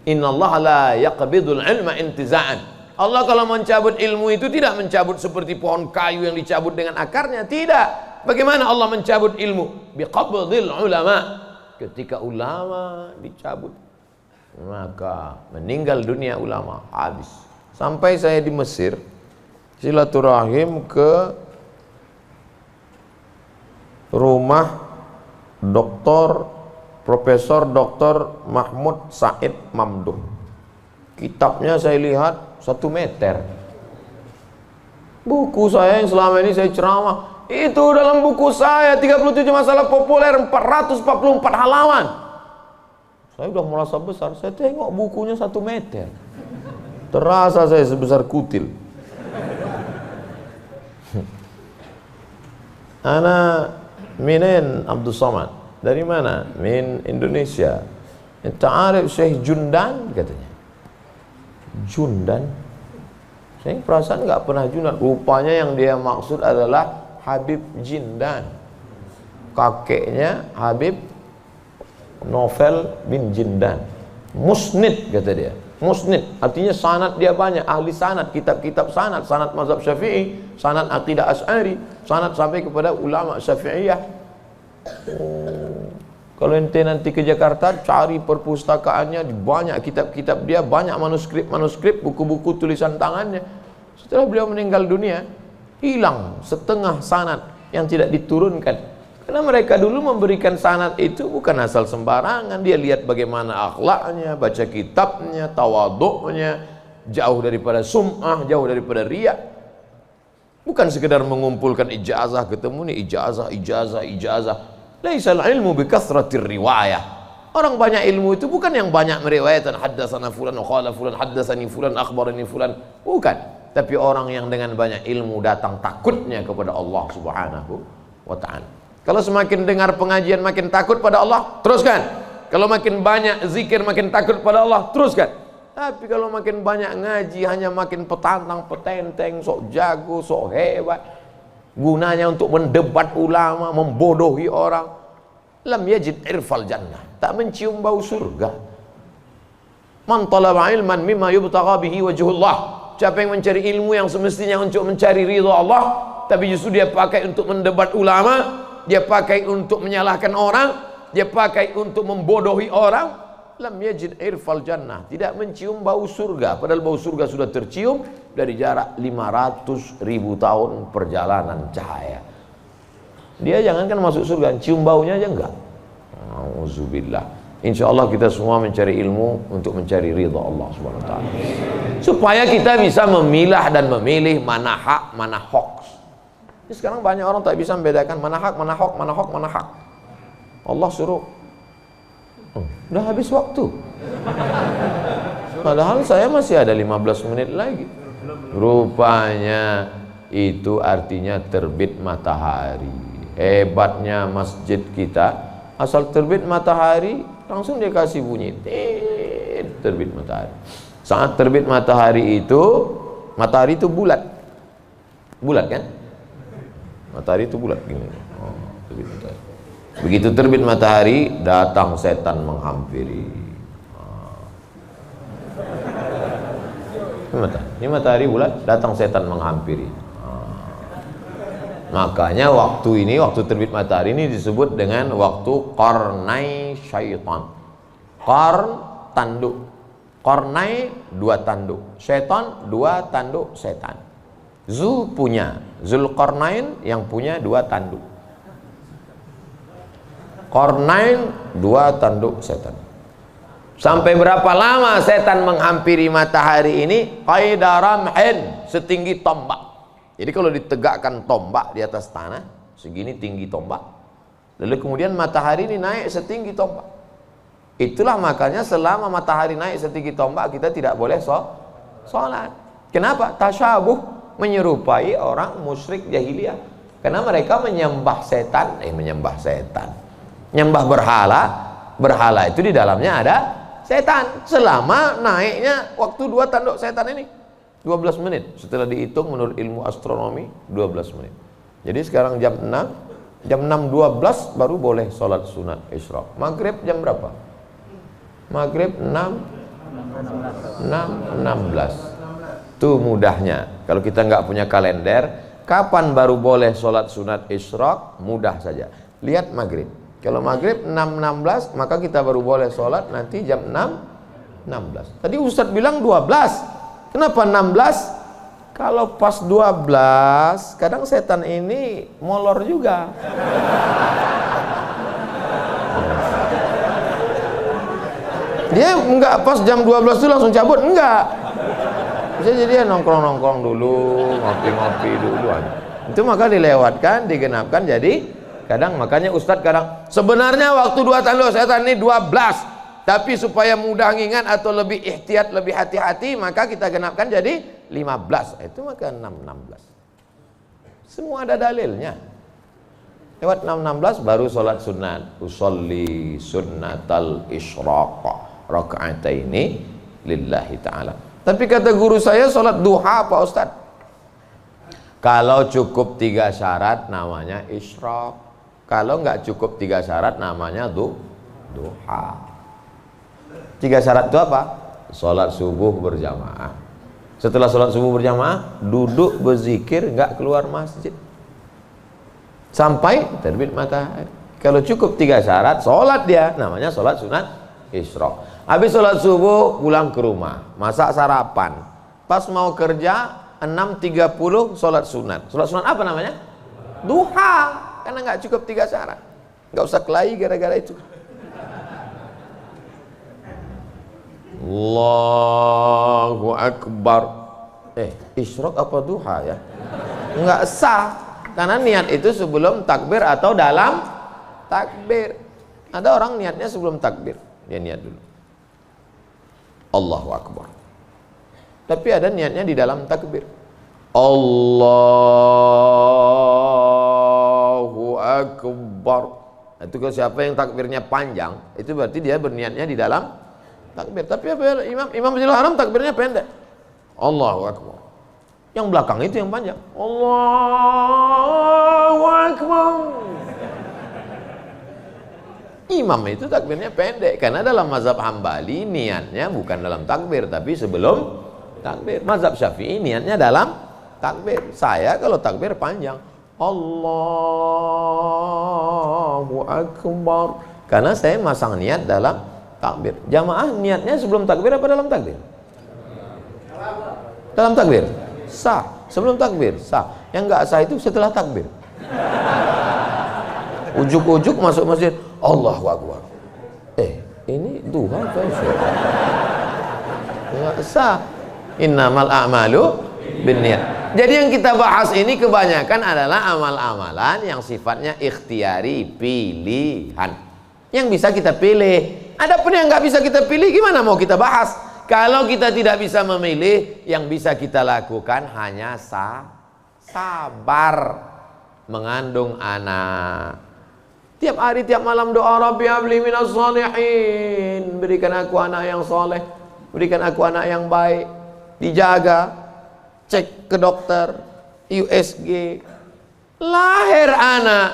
innallaha la yaqbidul ilma intiza'an. Allah kalau mencabut ilmu itu tidak mencabut seperti pohon kayu yang dicabut dengan akarnya, tidak. Bagaimana Allah mencabut ilmu? Biqabdil ulama. Ketika ulama dicabut, maka meninggal dunia ulama, habis. Sampai saya di Mesir silaturahim ke rumah Profesor Dr. Mahmud Said Mamduh. Kitabnya saya lihat 1 meter. Buku saya yang selama ini saya ceramah, itu dalam buku saya 37 masalah populer 444 halaman. Saya udah merasa besar, saya tengok bukunya 1 meter. Terasa saya sebesar kutil. Ana minen Abdul Somad. Dari mana? Min Indonesia. Ta'arif Syekh Jundan katanya. Jundan, saya perasaan nggak pernah Jundan. Rupanya yang dia maksud adalah Habib Jindan, kakeknya Habib Novel bin Jindan. Musnid kata dia. Musnid artinya sanad dia banyak, ahli sanad, kitab-kitab sanad, sanad mazhab Syafi'i, sanad aqidah Asy'ari, sanad sampai kepada ulama Syafi'iyah. Kalau ente nanti ke Jakarta, cari perpustakaannya, banyak kitab-kitab dia, banyak manuskrip, buku-buku tulisan tangannya. Setelah beliau meninggal dunia, hilang setengah sanad yang tidak diturunkan. Karena mereka dulu memberikan sanad itu bukan asal sembarangan. Dia lihat bagaimana akhlaknya, baca kitabnya, tawaduknya, jauh daripada sum'ah, jauh daripada riya. Bukan sekedar mengumpulkan ijazah, ketemu nih ijazah. Laisal ilmu bikathratir riwayah. Orang banyak ilmu itu bukan yang banyak meriwayatkan haddatsana fulan wa qala fulan haddatsani fulan akhbarani fulan, bukan. Tapi orang yang dengan banyak ilmu datang takutnya kepada Allah Subhanahu wa taala. Kalau semakin dengar pengajian makin takut pada Allah, teruskan. Kalau makin banyak zikir makin takut pada Allah, teruskan. Tapi kalau makin banyak ngaji hanya makin petantang petenteng, sok jago, sok hebat, gunanya untuk mendebat ulama, membodohi orang. Lam yajid irfal jannah, tak mencium bau surga. Man talaba ilman mimma yubtagha bihi wajhullah. Siapa yang mencari ilmu yang semestinya untuk mencari ridha Allah, tapi justru dia pakai untuk mendebat ulama, dia pakai untuk menyalahkan orang, dia pakai untuk membodohi orang, lam yajid irfal jannah, tidak mencium bau surga. Padahal bau surga sudah tercium dari jarak 500.000 tahun perjalanan cahaya. Dia jangankan masuk surga, cium baunya aja enggak. Auzubillah. Insyaallah kita semua mencari ilmu untuk mencari ridha Allah Subhanahu wa taala. Supaya kita bisa memilah dan memilih mana hak, mana hoax. Sekarang banyak orang tak bisa membedakan mana hak, mana hak. Allah suruh. Udah habis waktu. Padahal saya masih ada 15 menit lagi. Rupanya itu artinya terbit matahari. Hebatnya masjid kita, asal terbit matahari langsung dia kasih bunyi terbit matahari. Saat terbit matahari itu bulat. Bulat kan? Matahari itu bulat gini. Oh, terbit matahari. Begitu terbit matahari, datang setan menghampiri. Ini matahari bulat, datang setan menghampiri. Makanya waktu terbit matahari ini disebut dengan waktu qarnai syaitan. Qarn, tanduk. Qarnai, 2 tanduk. Syaitan, 2 tanduk setan. Zulqarnain yang punya 2 tanduk. Qarnain, 2 tanduk setan. Sampai berapa lama setan menghampiri matahari ini? Qaidaramhin, setinggi tombak. Jadi kalau ditegakkan tombak di atas tanah, segini tinggi tombak. Lalu kemudian matahari ini naik setinggi tombak. Itulah makanya selama matahari naik setinggi tombak, kita tidak boleh sholat. Kenapa? Tasyabuh, menyerupai orang musyrik jahiliyah. Karena mereka menyembah setan. Menyembah berhala. Berhala itu di dalamnya ada setan. Selama naiknya waktu 2 tanduk setan ini 12 menit. Setelah dihitung menurut ilmu astronomi 12 menit. Jadi sekarang jam 6.12 baru boleh sholat sunat isyraq. Maghrib jam berapa? Maghrib 6.16. Tuh mudahnya. Kalau kita nggak punya kalender, kapan baru boleh sholat sunat isyraq? Mudah saja. Lihat maghrib. Kalau maghrib 6.16, maka kita baru boleh sholat nanti jam 6.16. Tadi Ustadz bilang 12. Kenapa 16? Kalau pas 12, kadang setan ini molor juga. Dia enggak pas jam 12 itu langsung cabut, enggak. Bisa jadi dia nongkrong-nongkrong dulu, ngopi-ngopi dulu. Itu maka dilewatkan, digenapkan, jadi kadang makanya Ustadz kadang sebenarnya waktu 2 tanduk setan ini 12. Tapi supaya mudah ngingat atau lebih ihtiyat, lebih hati-hati, maka kita genapkan jadi 15. Itu maka 6.16. Semua ada dalilnya. Lewat 6.16 baru sholat sunat. Usolli sunnatal isyraq raka'ataini lillahi ta'ala. Tapi kata guru saya sholat duha Pak Ustadz. Kalau cukup 3 syarat namanya isyraq. Kalau nggak cukup 3 syarat namanya duha. 3 syarat itu apa? Sholat subuh berjamaah. Setelah sholat subuh berjamaah, duduk berzikir, nggak keluar masjid sampai terbit matahari. Kalau cukup 3 syarat, sholat dia, namanya sholat sunat isyraq. Habis sholat subuh, pulang ke rumah, masak sarapan. Pas mau kerja, 6.30 sholat sunat. Sholat sunat apa namanya? Duha. Karena nggak cukup 3 syarat. Nggak usah kelahi gara-gara itu. Allahu Akbar. Isyraq apa duha ya? Enggak sah. Karena niat itu sebelum takbir atau dalam takbir. Ada orang niatnya sebelum takbir. Dia niat dulu Allahu Akbar. Tapi ada niatnya di dalam takbir. Allahu Akbar. Itu kalau siapa yang takbirnya panjang, itu berarti dia berniatnya di dalam takbir. Tapi apa Imam Masjidil Haram takbirnya pendek. Allahu Akbar. Yang belakang itu yang panjang. Allahu Akbar. Imam itu takbirnya pendek karena dalam mazhab Hambali niatnya bukan dalam takbir tapi sebelum takbir. Mazhab Syafi'i niatnya dalam takbir. Saya kalau takbir panjang. Allahu Akbar. Karena saya masang niat dalam takbir. Jamaah niatnya sebelum takbir apa dalam takbir? Dalam takbir. Sah. Sebelum takbir sah. Yang enggak sah itu setelah takbir. Ujuk-ujuk masuk masjid, Allahu Akbar. Ini duha atau isyraq? Enggak sah. Innamal a'malu binniyat. Jadi yang kita bahas ini kebanyakan adalah amal-amalan yang sifatnya ikhtiari, pilihan. Yang bisa kita pilih. Adapun yang nggak bisa kita pilih, gimana mau kita bahas? Kalau kita tidak bisa memilih, yang bisa kita lakukan hanya sabar mengandung anak. Tiap hari, tiap malam doa, Rabbi habli minas shalihin, berikan aku anak yang soleh, berikan aku anak yang baik. Dijaga, cek ke dokter, USG, lahir anak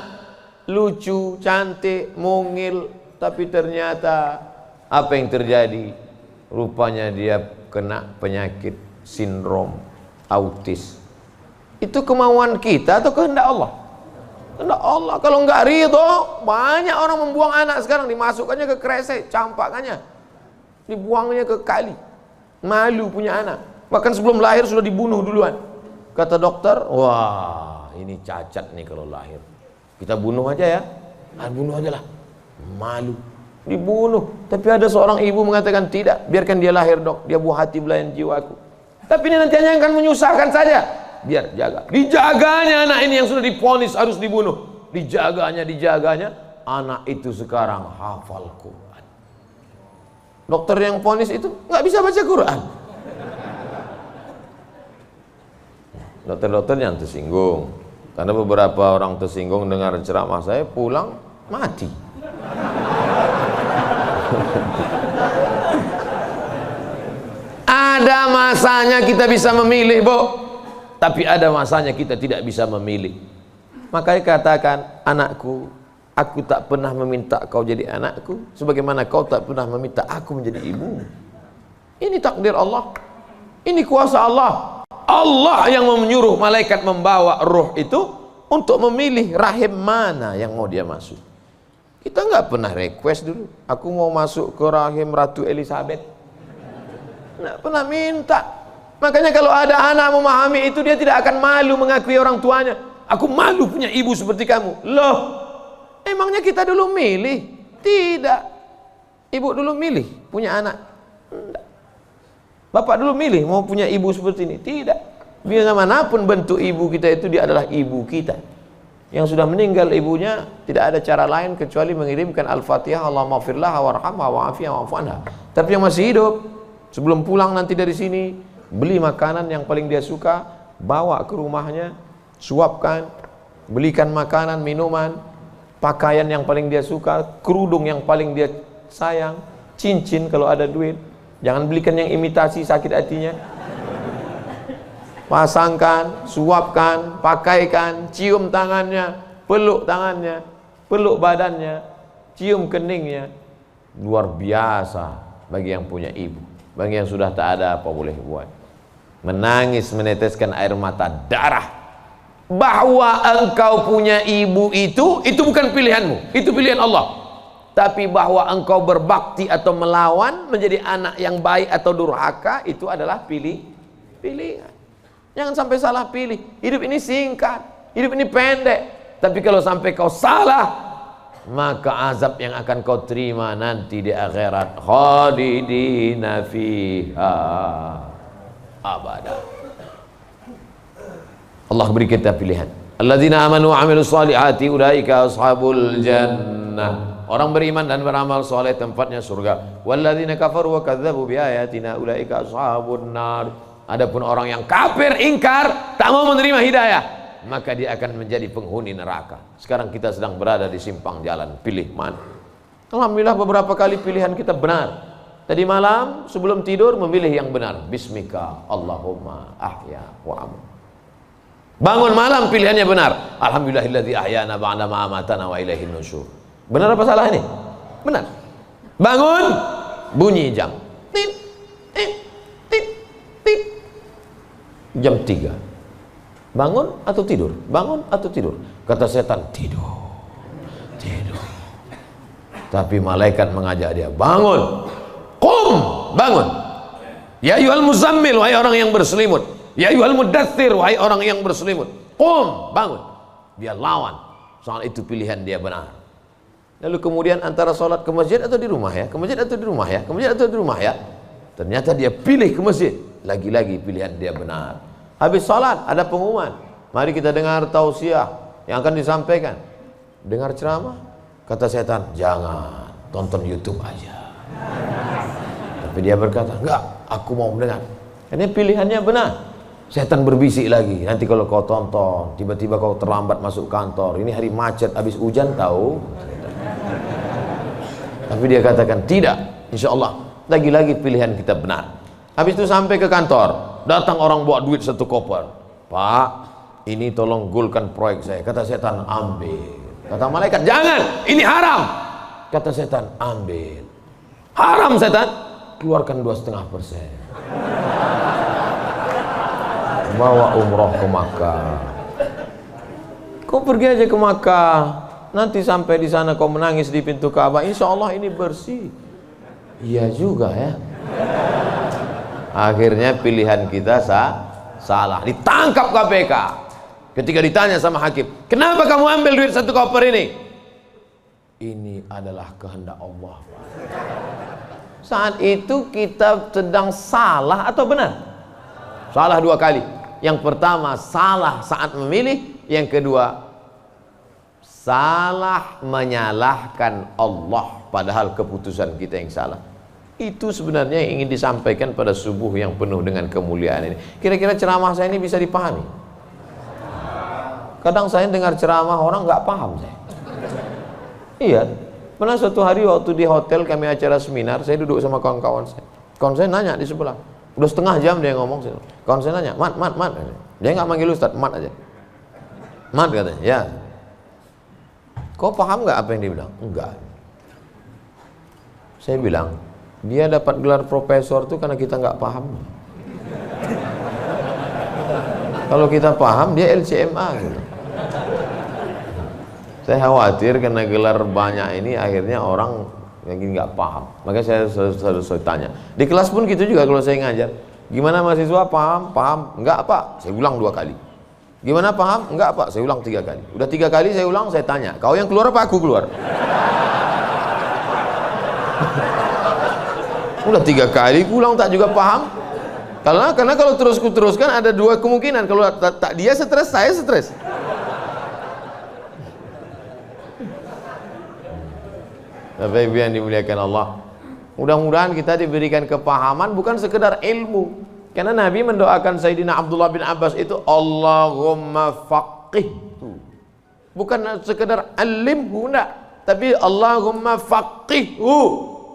lucu, cantik, mungil, tapi ternyata apa yang terjadi? Rupanya dia kena penyakit sindrom autis. Itu kemauan kita atau kehendak Allah? Kehendak Allah. Kalau nggak ridho, banyak orang membuang anak sekarang, dimasukkannya ke kresek, campakannya, dibuangnya ke kali. Malu punya anak. Bahkan sebelum lahir sudah dibunuh duluan. Kata dokter, wah ini cacat nih kalau lahir. Kita bunuh aja ya. Bunuh aja lah. Malu. Dibunuh. Tapi ada seorang ibu mengatakan, tidak, biarkan dia lahir dok, dia buah hati belayan jiwaku. Tapi ini nanti hanya akan menyusahkan saja. Biar jaga. Dijaganya anak ini yang sudah divonis harus dibunuh. Dijaganya, anak itu sekarang hafal Quran. Dokter yang vonis itu nggak bisa baca Quran. Dokter-dokter yang tersinggung, karena beberapa orang tersinggung dengar ceramah saya, pulang mati. Ada masanya kita bisa memilih, Bu, tapi ada masanya kita tidak bisa memilih. Makanya katakan, anakku, aku tak pernah meminta kau jadi anakku, sebagaimana kau tak pernah meminta aku menjadi ibumu. Ini takdir Allah, ini kuasa Allah. Allah yang menyuruh malaikat membawa roh itu untuk memilih rahim mana yang mau dia masuk. Kita nggak pernah request dulu, aku mau masuk ke rahim Ratu Elizabeth. Nggak pernah minta. Makanya kalau ada anak memahami itu, dia tidak akan malu mengakui orang tuanya. Aku malu punya ibu seperti kamu. Loh, emangnya kita dulu milih? Tidak. Ibu dulu milih punya anak? Tidak. Bapak dulu milih mau punya ibu seperti ini? Tidak. Biar manapun bentuk ibu kita itu, dia adalah ibu kita. Yang sudah meninggal ibunya, tidak ada cara lain kecuali mengirimkan Al-Fatihah, Allahumma firlah warhamha wa'afiyah wa'fu anha. Tapi yang masih hidup, sebelum pulang nanti dari sini, beli makanan yang paling dia suka, bawa ke rumahnya, suapkan, belikan makanan, minuman, pakaian yang paling dia suka, kerudung yang paling dia sayang, cincin kalau ada duit. Jangan belikan yang imitasi, sakit hatinya. Pasangkan, suapkan, pakaikan, cium tangannya, peluk tangannya, peluk badannya, cium keningnya. Luar biasa bagi yang punya ibu. Bagi yang sudah tak ada, apa boleh buat? Menangis, meneteskan air mata darah. Bahwa engkau punya ibu itu bukan pilihanmu, itu pilihan Allah. Tapi bahwa engkau berbakti atau melawan, menjadi anak yang baik atau durhaka, itu adalah pilihan. Jangan sampai salah pilih. Hidup ini singkat, hidup ini pendek. Tapi kalau sampai kau salah, maka azab yang akan kau terima nanti di akhirat, khalidina fiha abada. Allah beri kita pilihan. Alladzina amanu wa amilus salihati ulaika ashabul jannah. Orang beriman dan beramal soleh tempatnya surga. Walladzina kafaru wa kadzdzabu biayatina ulaika ashabun nar. Adapun orang yang kafir, ingkar, tak mau menerima hidayah, maka dia akan menjadi penghuni neraka. Sekarang kita sedang berada di simpang jalan, pilih mana? Alhamdulillah beberapa kali pilihan kita benar. Tadi malam sebelum tidur memilih yang benar. Bismika Allahumma ahya wa amu. Bangun malam pilihannya benar. Alhamdulillahilladzi ahyana ba'da ma amatana wa ilaihin nusyur. Benar apa salah ini? Benar. Bangun, bunyi jam. Tit, tit, tit, tit. Jam 3. Bangun atau tidur? Bangun atau tidur? Kata setan, tidur. Tidur. Tapi malaikat mengajak dia, bangun. Qum, bangun. Ya ayyuhal muzammil, wahai orang yang berselimut. Ya ayyuhal mudaththir, wahai orang yang berselimut. Qum, bangun. Dia lawan. Soal itu pilihan dia benar. Lalu kemudian antara sholat ke masjid atau di rumah ya, ke masjid atau di rumah ya, ke masjid atau di rumah ya. Ternyata dia pilih ke masjid. Lagi-lagi pilihan dia benar. Habis sholat ada pengumuman. Mari kita dengar tausiah yang akan disampaikan. Dengar ceramah. Kata setan, jangan, tonton YouTube aja. Tapi dia berkata, enggak, aku mau mendengar. Ini pilihannya benar. Setan berbisik lagi, nanti kalau kau tonton, tiba-tiba kau terlambat masuk kantor, ini hari macet, habis hujan tahu. Tapi dia katakan, tidak, insya Allah, lagi-lagi pilihan kita benar. Habis itu sampai ke kantor, datang orang bawa duit 1 koper. Pak, ini tolong gulkan proyek saya. Kata setan, ambil. Kata malaikat, jangan, ini haram. Kata setan, ambil. Haram setan, keluarkan 2,5%. Bawa umroh ke Makkah. Kau pergi aja ke Makkah, nanti sampai di sana kau menangis di pintu Ka'bah, insya Allah ini bersih. Iya juga ya. Akhirnya pilihan kita salah, ditangkap KPK. Ketika ditanya sama hakim, kenapa kamu ambil duit 1 koper ini? Ini adalah kehendak Allah. Saat itu kita sedang salah atau benar? Salah 2 kali. Yang pertama salah saat memilih, yang kedua salah menyalahkan Allah padahal keputusan kita yang salah. Itu sebenarnya yang ingin disampaikan pada subuh yang penuh dengan kemuliaan ini. Kira-kira ceramah saya ini bisa dipahami? Kadang saya dengar ceramah orang nggak paham saya. Iya, pernah suatu hari waktu di hotel kami acara seminar, saya duduk sama kawan-kawan saya. Kawan saya nanya di sebelah, udah setengah jam dia ngomong. Kawan saya nanya, mat. Dia nggak manggil Ustadz, mat aja. Mat katanya, ya. Kau paham nggak apa yang dia bilang? Enggak. Saya bilang, dia dapat gelar profesor tuh karena kita nggak paham. Kalau kita paham, dia LCMA gitu. Saya khawatir karena gelar banyak ini akhirnya orang yang nggak paham. Makanya saya selalu tanya. Di kelas pun gitu juga kalau saya ngajar. Gimana mahasiswa, paham? Paham? Enggak Pak, saya ulang 2 kali. Gimana paham? Enggak Pak, saya ulang 3 kali. Udah 3 kali saya ulang, saya tanya, kau yang keluar apa aku keluar? Udah 3 kali ulang tak juga paham. Karena kalau teruskan ada 2 kemungkinan. Kalau tak dia stres, saya stres. Bapak Ibu yang dimuliakan Allah, mudah-mudahan kita diberikan kepahaman bukan sekedar ilmu. Karena Nabi mendoakan Sayyidina Abdullah bin Abbas itu Allahumma faqihhu, bukan sekedar alimhu, enggak, tapi Allahumma faqihhu,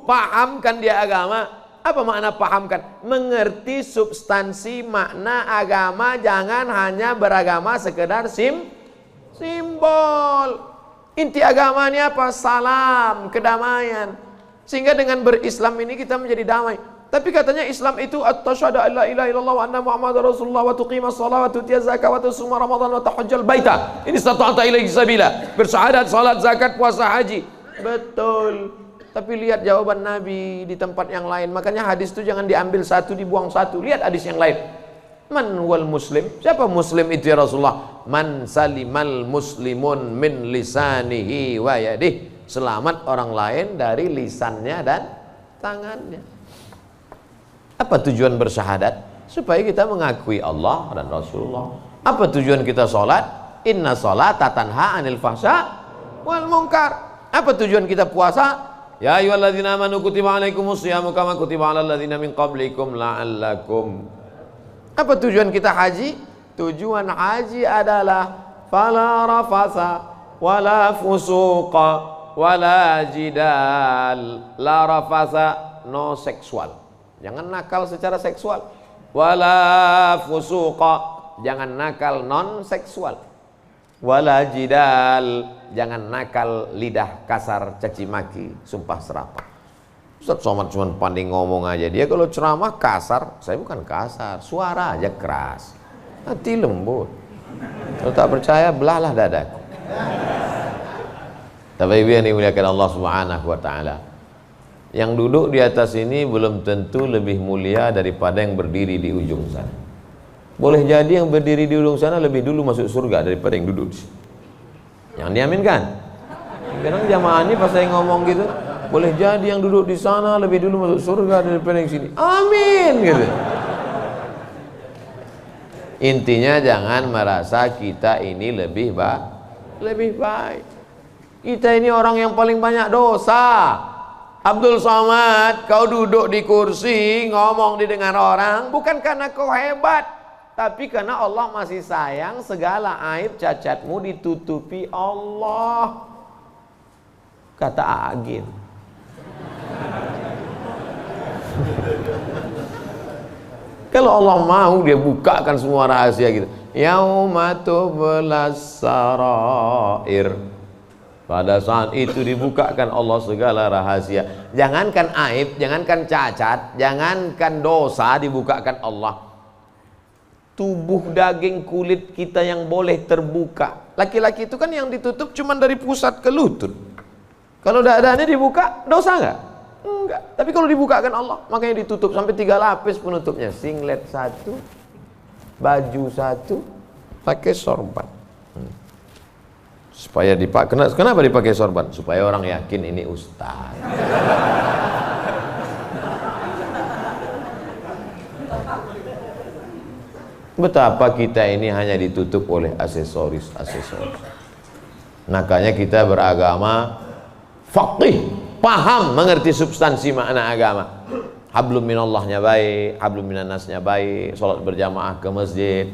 pahamkan dia agama. Apa makna pahamkan? Mengerti substansi makna agama, jangan hanya beragama sekedar simbol. Inti agama ini apa? Salam, kedamaian. Sehingga dengan berislam ini kita menjadi damai. Tapi katanya Islam itu at-tasyhadu an la ilaha illallah wa anna muhammadar rasulullah wa tuqimas shalah wa tutiyaz zakat wa tasuma ramadan wa tahajjal baita. Ini stata'ta ilaihi sabila. Bersyahadat, salat, zakat, puasa, haji. Betul. Tapi lihat jawaban Nabi di tempat yang lain. Makanya hadis itu jangan diambil satu dibuang satu. Lihat hadis yang lain. Man wal muslim? Siapa muslim itu ya Rasulullah? Man salimal muslimun min lisanihi wa yadih. Selamat orang lain dari lisannya dan tangannya. Apa tujuan bersyahadat? Supaya kita mengakui Allah dan Rasulullah. Apa tujuan kita sholat? Inna sholata tanha anil fahsya wal munkar. Apa tujuan kita puasa? Ya ayyuhalladzina amanu kutiba alaikumus syiyamu kama kutiba alal ladzina min qablikum la'allakum. Apa tujuan kita haji? Tujuan haji adalah fala rafasa wala fusuqa wala jidal. La rafasa, no seksual, jangan nakal secara seksual. Wala fusuqa, jangan nakal non seksual. Wala jidal, jangan nakal lidah kasar, caci maki, sumpah serapah. Ustaz Somad cuma pandai ngomong aja. Dia kalau ceramah kasar, saya bukan kasar, suara aja keras, hati lembut. Kalau tak percaya, belahlah dadaku. Tapi Ibu yang dimuliakan Allah Subhanahu wa Ta'ala, yang duduk di atas ini belum tentu lebih mulia daripada yang berdiri di ujung sana. Boleh jadi yang berdiri di ujung sana lebih dulu masuk surga daripada yang duduk di sini. Yang diaminkan. Kadang jamaah ini pas saya ngomong gitu, boleh jadi yang duduk di sana lebih dulu masuk surga daripada yang sini. Amin gitu. Intinya jangan merasa kita ini lebih baik. Kita ini orang yang paling banyak dosa. Abdul Somad, kau duduk di kursi, ngomong didengar orang, bukan karena kau hebat, tapi karena Allah masih sayang, segala aib cacatmu ditutupi Allah. Kata Agin. Kalau Allah mau, dia bukakan semua rahasia gitu. Yauma tublas sarair. Pada saat itu dibukakan Allah segala rahasia. Jangankan aib, jangankan cacat, jangankan dosa, dibukakan Allah. Tubuh daging kulit kita yang boleh terbuka. Laki-laki itu kan yang ditutup cuma dari pusat ke lutut. Kalau dadanya dibuka, dosa nggak? Enggak. Tapi kalau dibukakan Allah, makanya ditutup sampai 3 lapis penutupnya. Singlet 1, baju 1, pakai sorban. Supaya dipakai. Kenapa dipakai sorban? Supaya orang yakin ini ustaz. Betapa kita ini hanya ditutup oleh aksesoris. Makanya kita beragama faqih, paham, mengerti substansi makna agama. Hablum minallahnya baik, hablum minannasnya baik, sholat berjamaah ke masjid,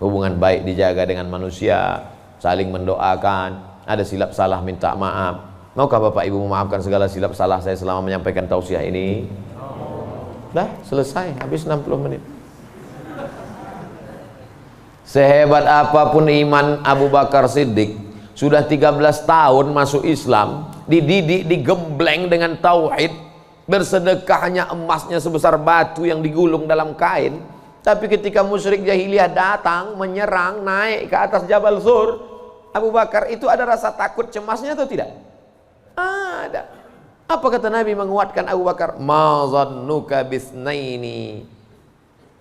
hubungan baik dijaga dengan manusia, saling mendoakan, ada silap salah minta maaf. Maukah Bapak Ibu memaafkan segala silap salah saya selama menyampaikan tausiah ini? Dah selesai, habis 60 menit. Sehebat apapun iman Abu Bakar Siddiq, sudah 13 tahun masuk Islam, dididik, digembleng dengan tauhid, bersedekahnya emasnya sebesar batu yang digulung dalam kain. Tapi ketika musyrik jahiliyah datang, menyerang, naik ke atas Jabal Zur, Abu Bakar itu ada rasa takut cemasnya atau tidak? Ada. Apa kata Nabi menguatkan Abu Bakar? Ma zannuka bisnaini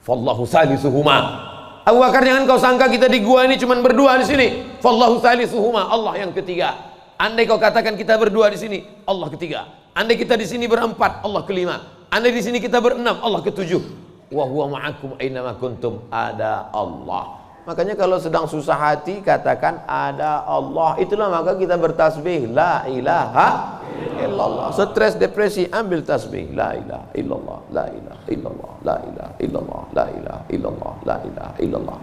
fallahu salisuhuma. Abu Bakar, jangan kau sangka kita di gua ini cuma berdua di sini. Fallahu salisuhuma, Allah yang ketiga. Andai kau katakan kita berdua di sini, Allah ketiga. Andai kita di sini berempat, Allah kelima. Andai di sini kita berenam, Allah ketujuh. Wa huwa ma'akum aina ma kuntum, ada Allah. Makanya kalau sedang susah hati katakan ada Allah. Itulah maka kita bertasbih la ilaha illallah. Stres depresi ambil tasbih la ilaha illallah, la ilaha illallah, la ilaha illallah, la ilaha illallah, la ilaha illallah.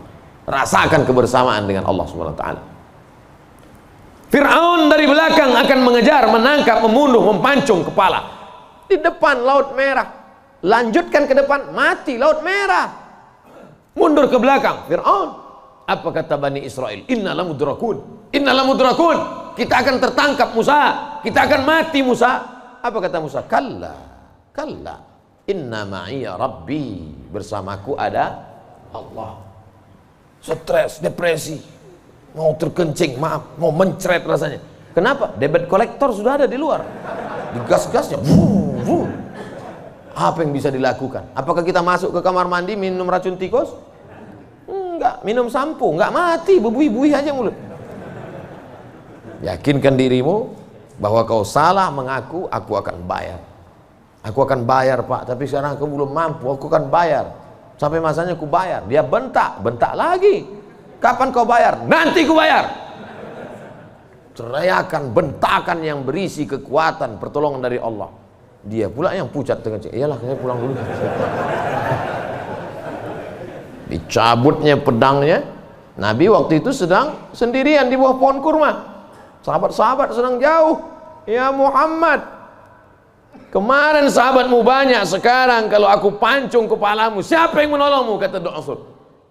Rasakan kebersamaan dengan Allah Subhanahu wa taala. Fir'aun dari belakang akan mengejar, menangkap, membunuh, mempancung kepala. Di depan Laut Merah. Lanjutkan ke depan, mati Laut Merah. Mundur ke belakang, Fir'aun. Apa kata Bani Israel? Innalah mudrakun, innalah mudrakun. Kita akan tertangkap Musa, kita akan mati Musa. Apa kata Musa? Kalla, kalla, inna ma'iya rabbi. Bersamaku ada Allah. Stres, depresi, mau terkencing, maaf, mau mencret rasanya. Kenapa? Debit kolektor sudah ada di luar. Digas-gasnya, apa yang bisa dilakukan? Apakah kita masuk ke kamar mandi minum racun tikus? Enggak. Minum sampo? Enggak, mati, bebui-bui aja mulut. Yakinkan dirimu bahwa kau salah mengaku, aku akan bayar. Aku akan bayar Pak, tapi sekarang aku belum mampu, aku akan bayar. Sampai masanya aku bayar. Dia bentak, bentak lagi. Kapan kau bayar? Nanti ku bayar. Teriakan, bentakan yang berisi kekuatan, pertolongan dari Allah. Dia pula yang pucat dengan cek. Iyalah, saya pulang dulu. Dicabutnya pedangnya. Nabi waktu itu sedang sendirian di bawah pohon kurma. Sahabat-sahabat sedang jauh. Ya Muhammad, kemarin sahabatmu banyak, sekarang kalau aku pancung kepalamu, siapa yang menolongmu? Kata Du'asur.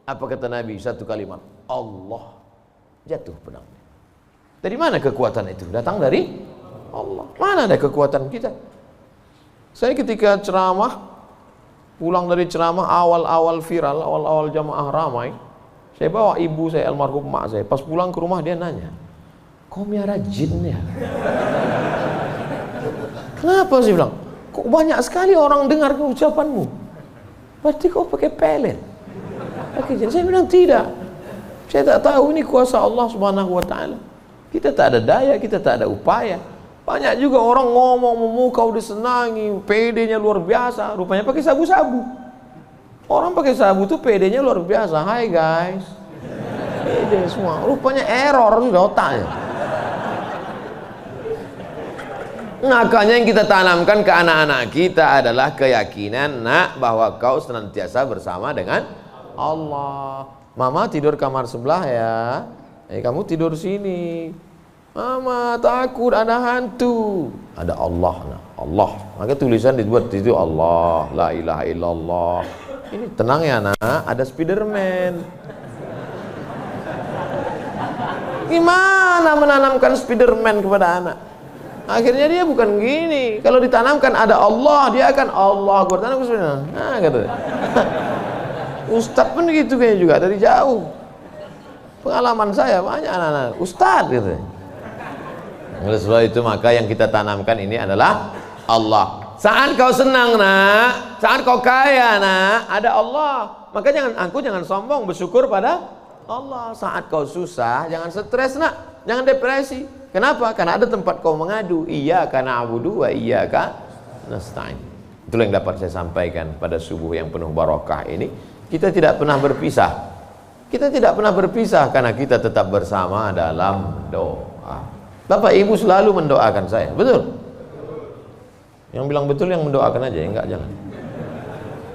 Apa kata Nabi? Satu kalimat, Allah. Jatuh pedangnya. Dari mana kekuatan itu? Datang dari Allah. Mana ada kekuatan kita? Saya ketika ceramah, pulang dari ceramah awal-awal viral, awal-awal jamaah ramai, saya bawa ibu saya, almarhum mak saya. Pas pulang ke rumah dia nanya, kau miara jin ya? Kenapa sih bilang? Kok banyak sekali orang dengar ucapanmu? Berarti kau pakai pelet? Pakai jin? Saya bilang tidak. Saya tak tahu, ini kuasa Allah Subhanahu wa taala. Kita tak ada daya, kita tak ada upaya. Banyak juga orang ngomong memukau disenangi, PD-nya luar biasa, rupanya pakai sabu-sabu. Orang pakai sabu tuh PD-nya luar biasa. Hai guys, PD semua, rupanya error sudah otaknya. Makanya yang kita tanamkan ke anak-anak kita adalah keyakinan, nak, bahwa kau senantiasa bersama dengan Allah. Mama tidur kamar sebelah ya, kamu tidur sini. Mama takut ada hantu. Ada Allah, nah. Allah. Maka tulisan dibuat itu Allah, la ilaha illallah. Ini tenang ya nak, ada Spiderman. Gimana menanamkan Spiderman kepada anak? Akhirnya dia bukan gini. Kalau ditanamkan ada Allah, dia akan Allah. Gue tanam ke Spiderman. Nah, gitu. Ustadz pun gitu kayaknya juga dari jauh. Pengalaman saya banyak anak-anak Ustadz gitu. Oleh sebab itu maka yang kita tanamkan ini adalah Allah. Saat kau senang nak, saat kau kaya nak, ada Allah. Maka jangan sombong, bersyukur pada Allah. Saat kau susah, jangan stres nak, jangan depresi. Kenapa? Karena ada tempat kau mengadu. Iyyaka na'budu wa iyyaka nasta'in. Itulah yang dapat saya sampaikan pada subuh yang penuh barakah ini. Kita tidak pernah berpisah. Kita tidak pernah berpisah karena kita tetap bersama dalam doa. Bapak Ibu selalu mendoakan saya, betul? Yang bilang betul yang mendoakan aja, enggak jangan.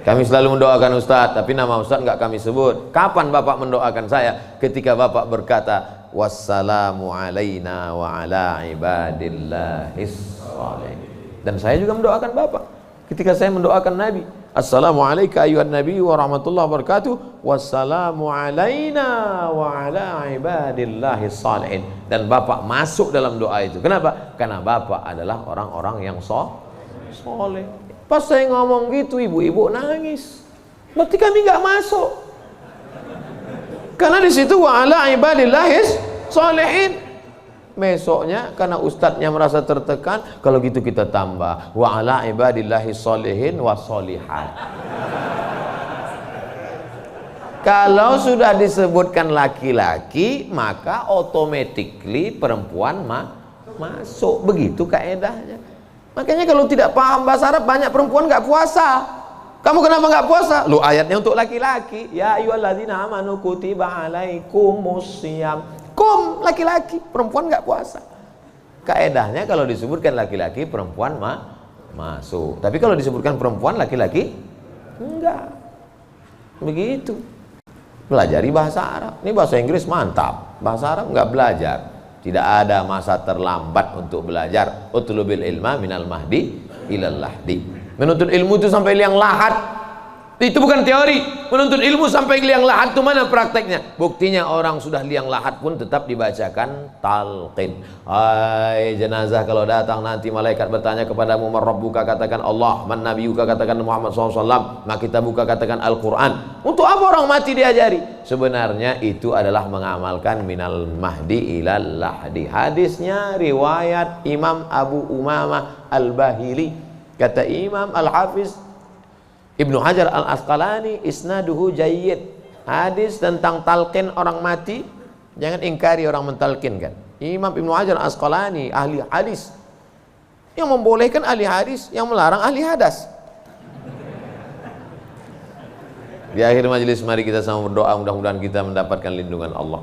Kami selalu mendoakan Ustadz, tapi nama Ustadz enggak kami sebut. Kapan Bapak mendoakan saya? Ketika Bapak berkata, wassalamu alaina wa ala ibadillahis shalihin. Dan saya juga mendoakan Bapak. Ketika saya mendoakan Nabi, assalamualaikum ayuhan nabi wa rahmatullahi wabarakatuh, wassalamu alaina wa ala ibadillahis shalihin. Dan Bapak masuk dalam doa itu. Kenapa? Karena Bapak adalah orang-orang yang soleh. Pas saya ngomong gitu, ibu-ibu nangis. Berarti kami nggak masuk. Karena di situ wa ala ibadillahis shalihin. Besoknya karena ustadznya merasa tertekan, kalau gitu kita tambah wa ala ibadillahis shalihin wa sholihat. Kalau sudah disebutkan laki-laki, maka automatically perempuan masuk. Begitu kaedahnya. Makanya kalau tidak paham bahasa Arab, banyak perempuan nggak puasa. Kamu kenapa nggak puasa? Lu ayatnya untuk laki-laki. Ya ayyuhalladzina amanu kutiba alaikumusiyam. Kum laki-laki, perempuan nggak puasa. Kaedahnya kalau disebutkan laki-laki, perempuan masuk. Tapi kalau disebutkan perempuan, laki-laki enggak. Begitu. Pelajari bahasa Arab. Ini bahasa Inggris mantap. Bahasa Arab nggak belajar. Tidak ada masa terlambat untuk belajar. Utlubil ilma minal mahdi ilal lahdi. Menuntut ilmu itu sampai liang lahat. Itu bukan teori. Menuntut ilmu sampai liang lahat itu mana prakteknya? Buktinya orang sudah liang lahat pun tetap dibacakan talqin. Hai jenazah, kalau datang nanti malaikat bertanya kepadamu, man rabbuka, katakan Allah, man nabiyuka, katakan Muhammad SAW, maka kita buka katakan Al-Quran. Untuk apa orang mati diajari? Sebenarnya itu adalah mengamalkan minal mahdi ilal lahdi. Hadisnya riwayat Imam Abu Umamah Al-Bahili. Kata Imam Al-Hafiz Ibnu Hajar Al-Asqalani, isnaduhu jayyid. Hadis tentang talqin orang mati, jangan ingkari orang mentalkinkan. Imam Ibnu Hajar Al-Asqalani, ahli hadis, yang membolehkan ahli hadis, yang melarang ahli hadas. Di akhir majelis mari kita sama berdoa, mudah-mudahan kita mendapatkan lindungan Allah.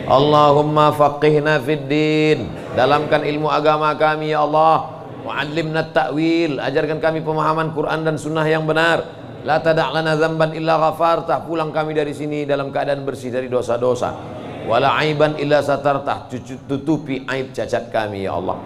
Allahumma faqihna fid din, dalamkan ilmu agama kami ya Allah. Wa'allimna ta'wil, ajarkan kami pemahaman Quran dan sunnah yang benar. La tada' lana dzamban illa ghafartah, pulang kami dari sini dalam keadaan bersih dari dosa-dosa. Wala aiban illa satartah, tutupi aib cacat kami ya Allah.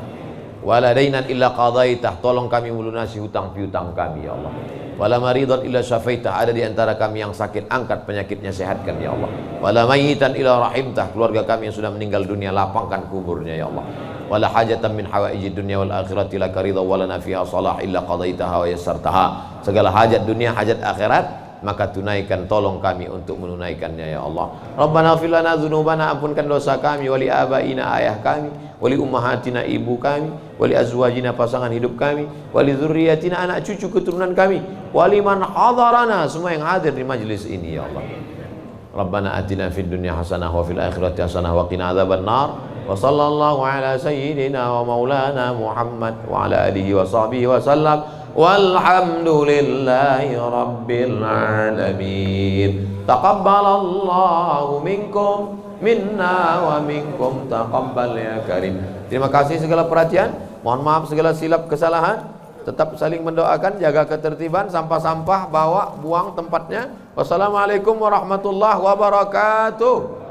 Wala dainan illa qadaitah, tolong kami melunasi hutang piutang kami ya Allah. Wala maridan illa syafaitah, ada di antara kami yang sakit, angkat penyakitnya, sehatkan ya Allah. Wala mayyitan illa rahimtah, keluarga kami yang sudah meninggal dunia, lapangkan kuburnya ya Allah. Wala hajatan min hawaijid dunya wal akhirati laka ridha wa lana fiha salah illa qadaitaha wa yassartaha. Segala hajat dunia, hajat akhirat, maka tunaikan, tolong kami untuk menunaikannya ya Allah. Rabbana ighfir lana dzunubana, ampunkan dosa kami, wali abaina, ayah kami, wali ummahatina, ibu kami, wali azwajina, pasangan hidup kami, wali dzurriyyatina, anak cucu keturunan kami, wali man hadarana, semua yang hadir di majlis ini ya Allah. Rabbana atina fid dunya hasanah wa fil akhirati hasanah wa qina adzabannar. Wa sallallahu ala sayyidina wa maulana Muhammad wa ala alihi wa sahbihi wa sallam. Walhamdulillahi rabbil alamin. Taqabbalallahu minkum minna wa minkum taqabbal ya karim. Terima kasih segala perhatian. Mohon maaf segala silap kesalahan. Tetap saling mendoakan, jaga ketertiban, sampah-sampah bawa, buang tempatnya. Wassalamualaikum warahmatullahi wabarakatuh.